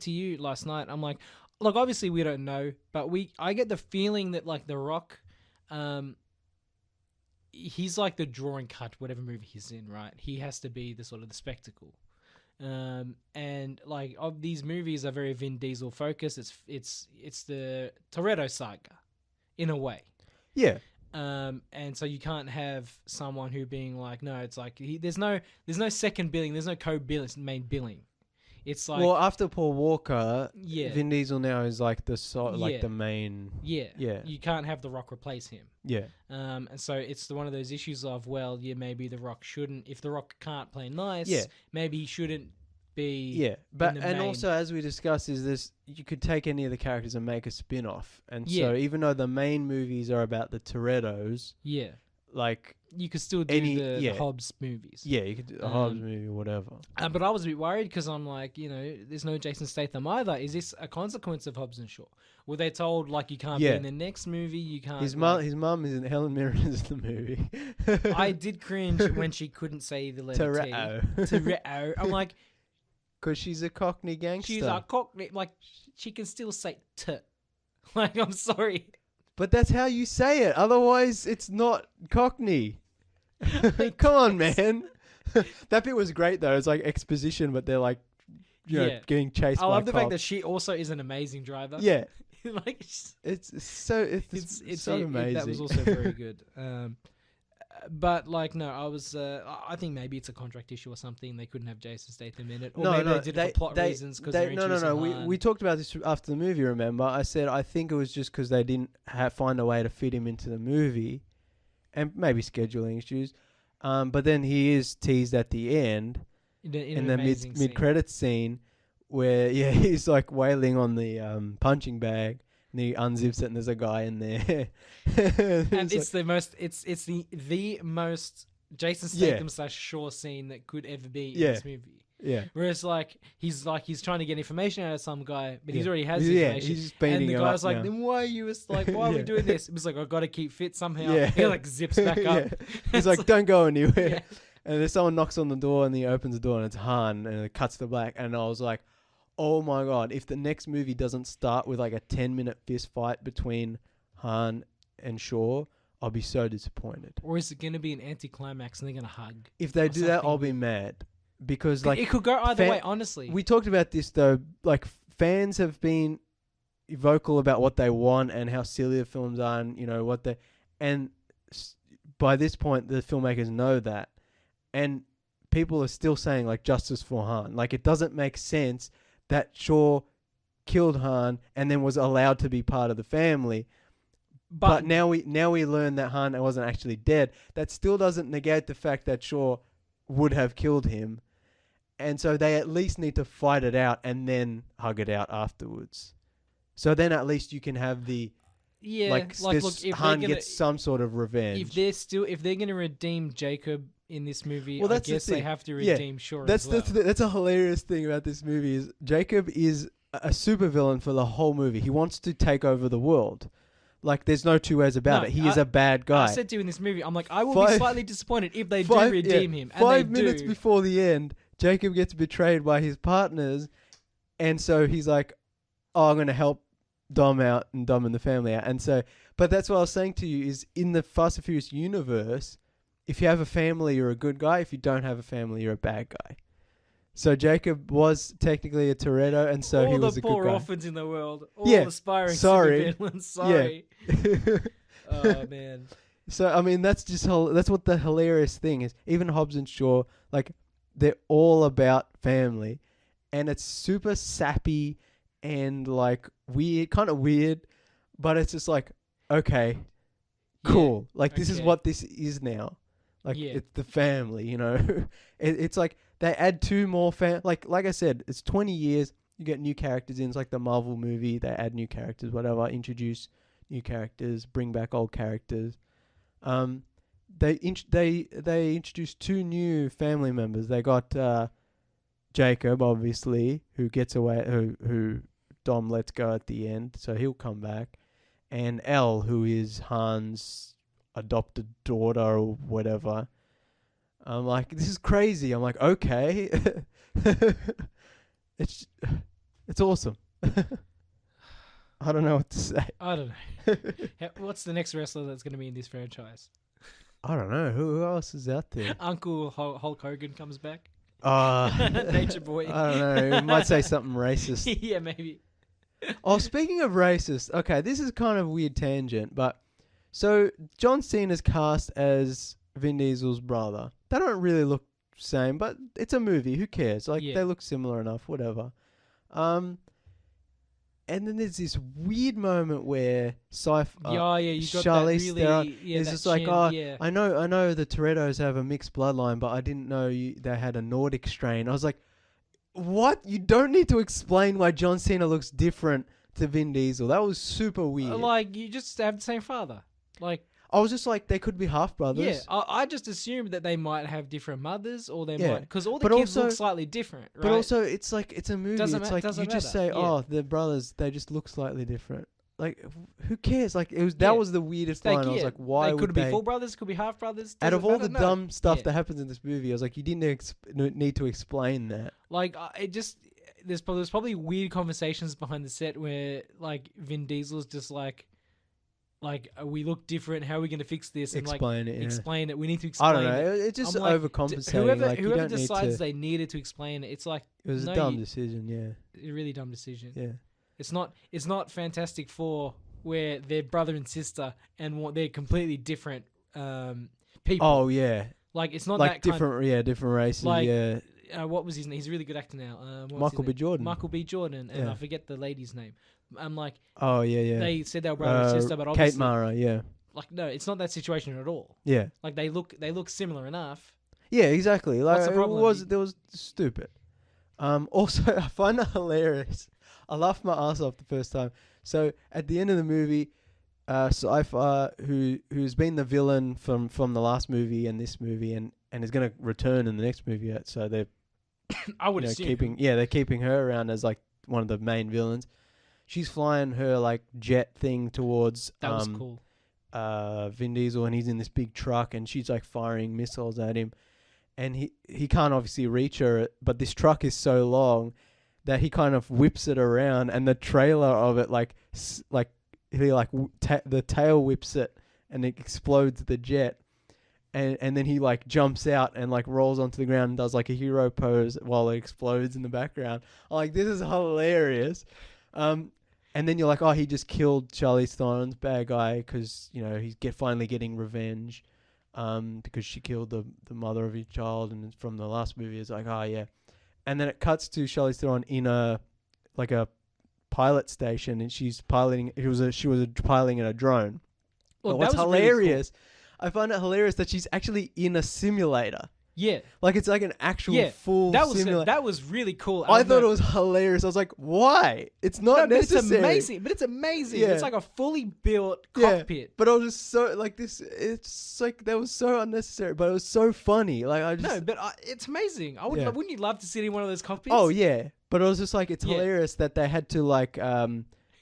to you last night, I'm like, look, obviously we don't know, but I get the feeling that like The Rock he's like the drawing cut, whatever movie he's in, right? He has to be the sort of the spectacle. And like of these movies are very Vin Diesel focused. It's the Toretto saga, in a way. Yeah. And so you can't have someone who being like, no, it's like there's no second billing, there's no main billing. It's like, well, after Paul Walker, Vin Diesel now is like the main. Yeah. You can't have The Rock replace him. Yeah. And so it's one of those issues of, well, maybe The Rock shouldn't. If The Rock can't play nice, maybe he shouldn't be. Yeah, but also as we discussed, is this you could take any of the characters and make a spin-off, and so even though the main movies are about the Torettos, like you could still do the Hobbs movies. Yeah, you could do the Hobbs movie or whatever. But I was a bit worried because I'm like, there's no Jason Statham either. Is this a consequence of Hobbs and Shaw? Were they told like you can't be in the next movie? You can't. His mum is in Helen Mirren is the movie. I did cringe when she couldn't say the letter Toretto. T. Toretto. I'm like, because she's a Cockney gangster. She's a Cockney, like she can still say T. Like, I'm sorry. But that's how you say it. Otherwise, it's not Cockney. Come on, man. That bit was great, though. It's like exposition, but they're like, getting chased by I love the cops. fact that she also is an amazing driver. Yeah. Like, it's so amazing. That was also very good. But like, no, I was. I think maybe it's a contract issue or something. They couldn't have Jason Statham in it, or maybe they did it for plot reasons. We talked about this after the movie. Remember, I said I think it was just because they didn't find a way to fit him into the movie, and maybe scheduling issues. But then he is teased at the end in the mid credits scene where he's like wailing on the punching bag. And he unzips it and there's a guy in there. And it's the most Jason Statham / Shaw scene that could ever be in this movie. Yeah. Whereas he's trying to get information out of some guy, but he already has the information. He's just beating and the guy's like, then why are you why are we doing this? It was like, I've got to keep fit somehow. Yeah. He like zips back up. He's like, don't go anywhere. Yeah. And then someone knocks on the door and he opens the door and it's Han and it cuts to black. And I was like, oh my God, if the next movie doesn't start with like a 10-minute fist fight between Han and Shaw, I'll be so disappointed. Or is it going to be an anticlimax and they're going to hug? If they do that, I'll be mad. Because like it could go either way, honestly. We talked about this though, like fans have been vocal about what they want and how silly the films are and what they... And by this point, the filmmakers know that. And people are still saying like justice for Han. Like it doesn't make sense that Shaw killed Han and then was allowed to be part of the family. But now we learn that Han wasn't actually dead. That still doesn't negate the fact that Shaw would have killed him. And so they at least need to fight it out and then hug it out afterwards. So then at least you can have the... Yeah, look, if Han gets some sort of revenge. If they're going to redeem Jacob in this movie, I guess they have to redeem Shaw as well. That's a hilarious thing about this movie is Jacob is a supervillain for the whole movie. He wants to take over the world. Like, there's no two ways about it. He is a bad guy. I said to you in this movie, I'm like, I will be slightly disappointed if they do redeem him. And 5 minutes before the end, Jacob gets betrayed by his partners, and so he's like, oh, I'm going to help Dom out and Dom and the family out. And so, but that's what I was saying to you is in the Fast and Furious universe, if you have a family, you're a good guy. If you don't have a family, you're a bad guy. So Jacob was technically a Toretto, and so he was a good guy. All the poor orphans in the world. All aspiring supervillains. Sorry. Yeah. Oh, man. So, I mean, that's what the hilarious thing is. Even Hobbs and Shaw, like, they're all about family. And it's super sappy and, like, weird, kind of weird. But it's just like, okay, cool. Like, this is what this is now. Like, it's the family, It's like... They add 2 more like I said, it's 20 years. You get new characters in. It's like the Marvel movie. They add new characters, whatever. Introduce new characters. Bring back old characters. They introduced 2 new family members. They got Jacob, obviously, who gets away, who Dom lets go at the end, so he'll come back, and Elle, who is Han's adopted daughter or whatever. I'm like, this is crazy. I'm like, okay. It's awesome. I don't know what to say. I don't know. What's the next wrestler that's going to be in this franchise? I don't know. Who else is out there? Uncle Hulk Hogan comes back. Nature Boy. I don't know. He might say something racist. Yeah, maybe. Oh, speaking of racist, okay, this is kind of a weird tangent, but so John Cena's cast as Vin Diesel's brother. They don't really look the same, but it's a movie. Who cares? Like they look similar enough. Whatever. And then there's this weird moment where you got Charlize that Theron really, is just like, I know the Torettos have a mixed bloodline, but I didn't know they had a Nordic strain. I was like, what? You don't need to explain why John Cena looks different to Vin Diesel. That was super weird. Like, you just have the same father. Like, I was just like, they could be half brothers. Yeah, I just assumed that they might have different mothers, or they might, because all the kids look slightly different, right? But also, it's like, it's a movie. It's like, you just say, they're brothers, they just look slightly different. Like, who cares? Like, that was the weirdest line. I was like, why would they? Could be full brothers, could be half brothers. Out of all the dumb stuff that happens in this movie, I was like, you didn't need to explain that. Like, there's probably weird conversations behind the set where, like, Vin Diesel's just like, we look different. How are we going to fix this? And explain it. We need to explain it. I don't know. It's just overcompensating. Whoever decides they needed to explain it, it's like... It was a dumb decision, yeah. A really dumb decision. Yeah. It's not Fantastic Four where they're brother and sister and they're completely different people. Oh, yeah. Like, it's not like that different races, like, yeah. What was his name? He's a really good actor now. Michael B. Jordan. Michael B. Jordan, and I forget the lady's name. I'm like, oh yeah. They said they were brother and sister, but obviously, Kate Mara, yeah. Like, no, it's not that situation at all. Yeah. Like, they look similar enough. Yeah, exactly. Like, what's the problem? It was stupid. Also, I find it hilarious. I laughed my ass off the first time. So at the end of the movie, Sci-Fi, who's been the villain from the last movie and this movie, and is going to return in the next movie. So they're, I would assume, they're keeping her around as like one of the main villains. She's flying her like jet thing towards that was cool. Vin Diesel, and he's in this big truck, and she's like firing missiles at him, and he can't obviously reach her, but this truck is so long that he kind of whips it around, and the trailer of it the tail whips it, and it explodes the jet, and then he like jumps out and like rolls onto the ground and does like a hero pose while it explodes in the background. I'm like, this is hilarious. And then you're like, oh, he just killed Charlize Theron's bad guy because, he's finally getting revenge because she killed the mother of his child. And from the last movie, it's like, oh, yeah. And then it cuts to Charlize Theron in a pilot station, and she's piloting. She was piloting in a drone. Well, what's hilarious, really cool. I find it hilarious that she's actually in a simulator. Yeah. Like, it's like an actual full simulator. That was really cool. I thought it was hilarious. I was like, why? It's not necessary. But it's amazing. Yeah. It's like a fully built cockpit. Yeah. But I was just so, like, it's like, that was so unnecessary, but it was so funny. Like, I just... No, but it's amazing. Wouldn't you love to sit in one of those cockpits? Oh, yeah. But I was just like, it's hilarious that they had to, like,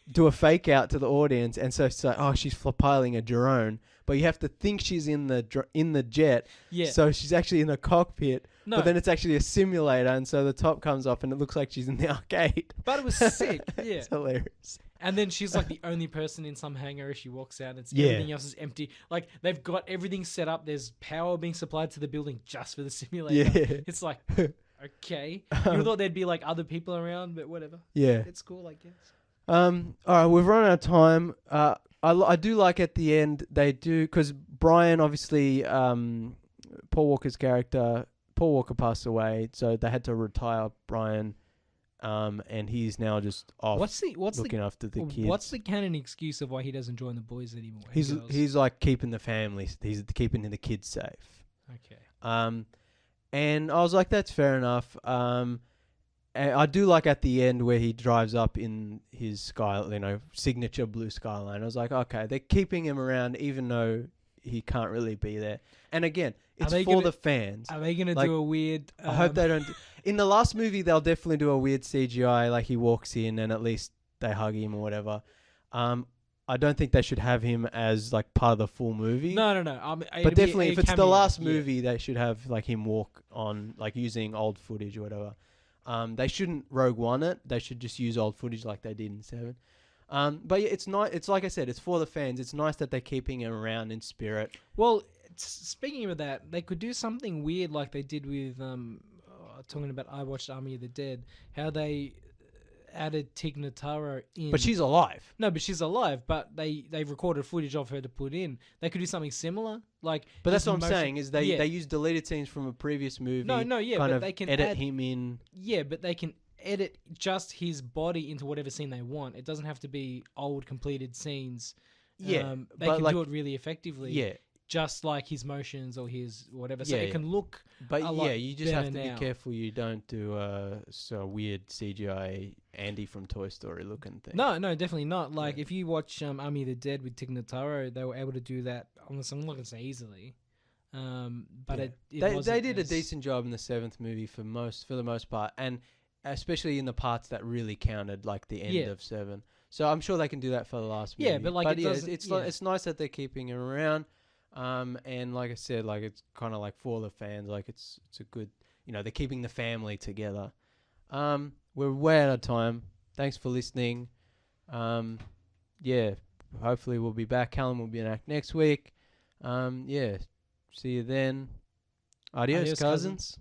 do a fake out to the audience, and so it's like, oh, she's piloting a drone. But you have to think she's in the jet. Yeah. So she's actually in a cockpit. No. But then it's actually a simulator, and so the top comes off, and it looks like she's in the arcade. But it was sick. Yeah. It's hilarious. And then she's like the only person in some hangar as she walks out. Everything else is empty. Like, they've got everything set up. There's power being supplied to the building just for the simulator. Yeah. It's like, okay. You thought there'd be like other people around, but whatever. Yeah. It's cool, I guess. All right, we've run out of time. I do like at the end they do, because Brian, obviously, Paul Walker's character, Paul Walker passed away, so they had to retire Brian, and he's now just off looking after the kids. What's the canon excuse of why he doesn't join the boys anymore? He's like keeping the family, he's keeping the kids safe. Okay. And I was like, that's fair enough. And I do like at the end where he drives up in his signature blue Skyline. I was like, okay, they're keeping him around even though he can't really be there. And again, it's for the fans. Are they going to do a weird... I hope they don't... In the last movie, they'll definitely do a weird CGI, like he walks in and at least they hug him or whatever. I don't think they should have him as like part of the full movie. No. But definitely, if it's the last movie, they should have like him walk on, like using old footage or whatever. They shouldn't Rogue One it. They should just use old footage like they did in 7. But yeah, it's not. It's like I said, it's for the fans. It's nice that they're keeping it around in spirit. Well, speaking of that, they could do something weird like they did with talking about I Watched Army of the Dead. How they added Tig Notaro in, but she's alive. No, but she's alive. But they recorded footage of her to put in. They could do something similar, like. But that's what I'm saying is they use deleted scenes from a previous movie. But they can edit him in. Yeah, but they can edit just his body into whatever scene they want. It doesn't have to be old completed scenes. Yeah, they can do it really effectively. Yeah. Just like his motions or his whatever. So it can look. But you just have to be careful you don't do so weird CGI Andy from Toy Story looking thing. No, definitely not. Like if you watch Army of the Dead with Tig Notaro, they were able to do that. I'm not gonna say easily. But they did a decent job in the 7th movie for the most part, and especially in the parts that really counted, like the end of 7. So I'm sure they can do that for the last movie. Yeah, but it's nice that they're keeping it around. And like I said, like it's kind of like for the fans, like it's a good, they're keeping the family together. We're way out of time. Thanks for listening. Hopefully we'll be back. Callum will be back next week. See you then. Adios, cousins.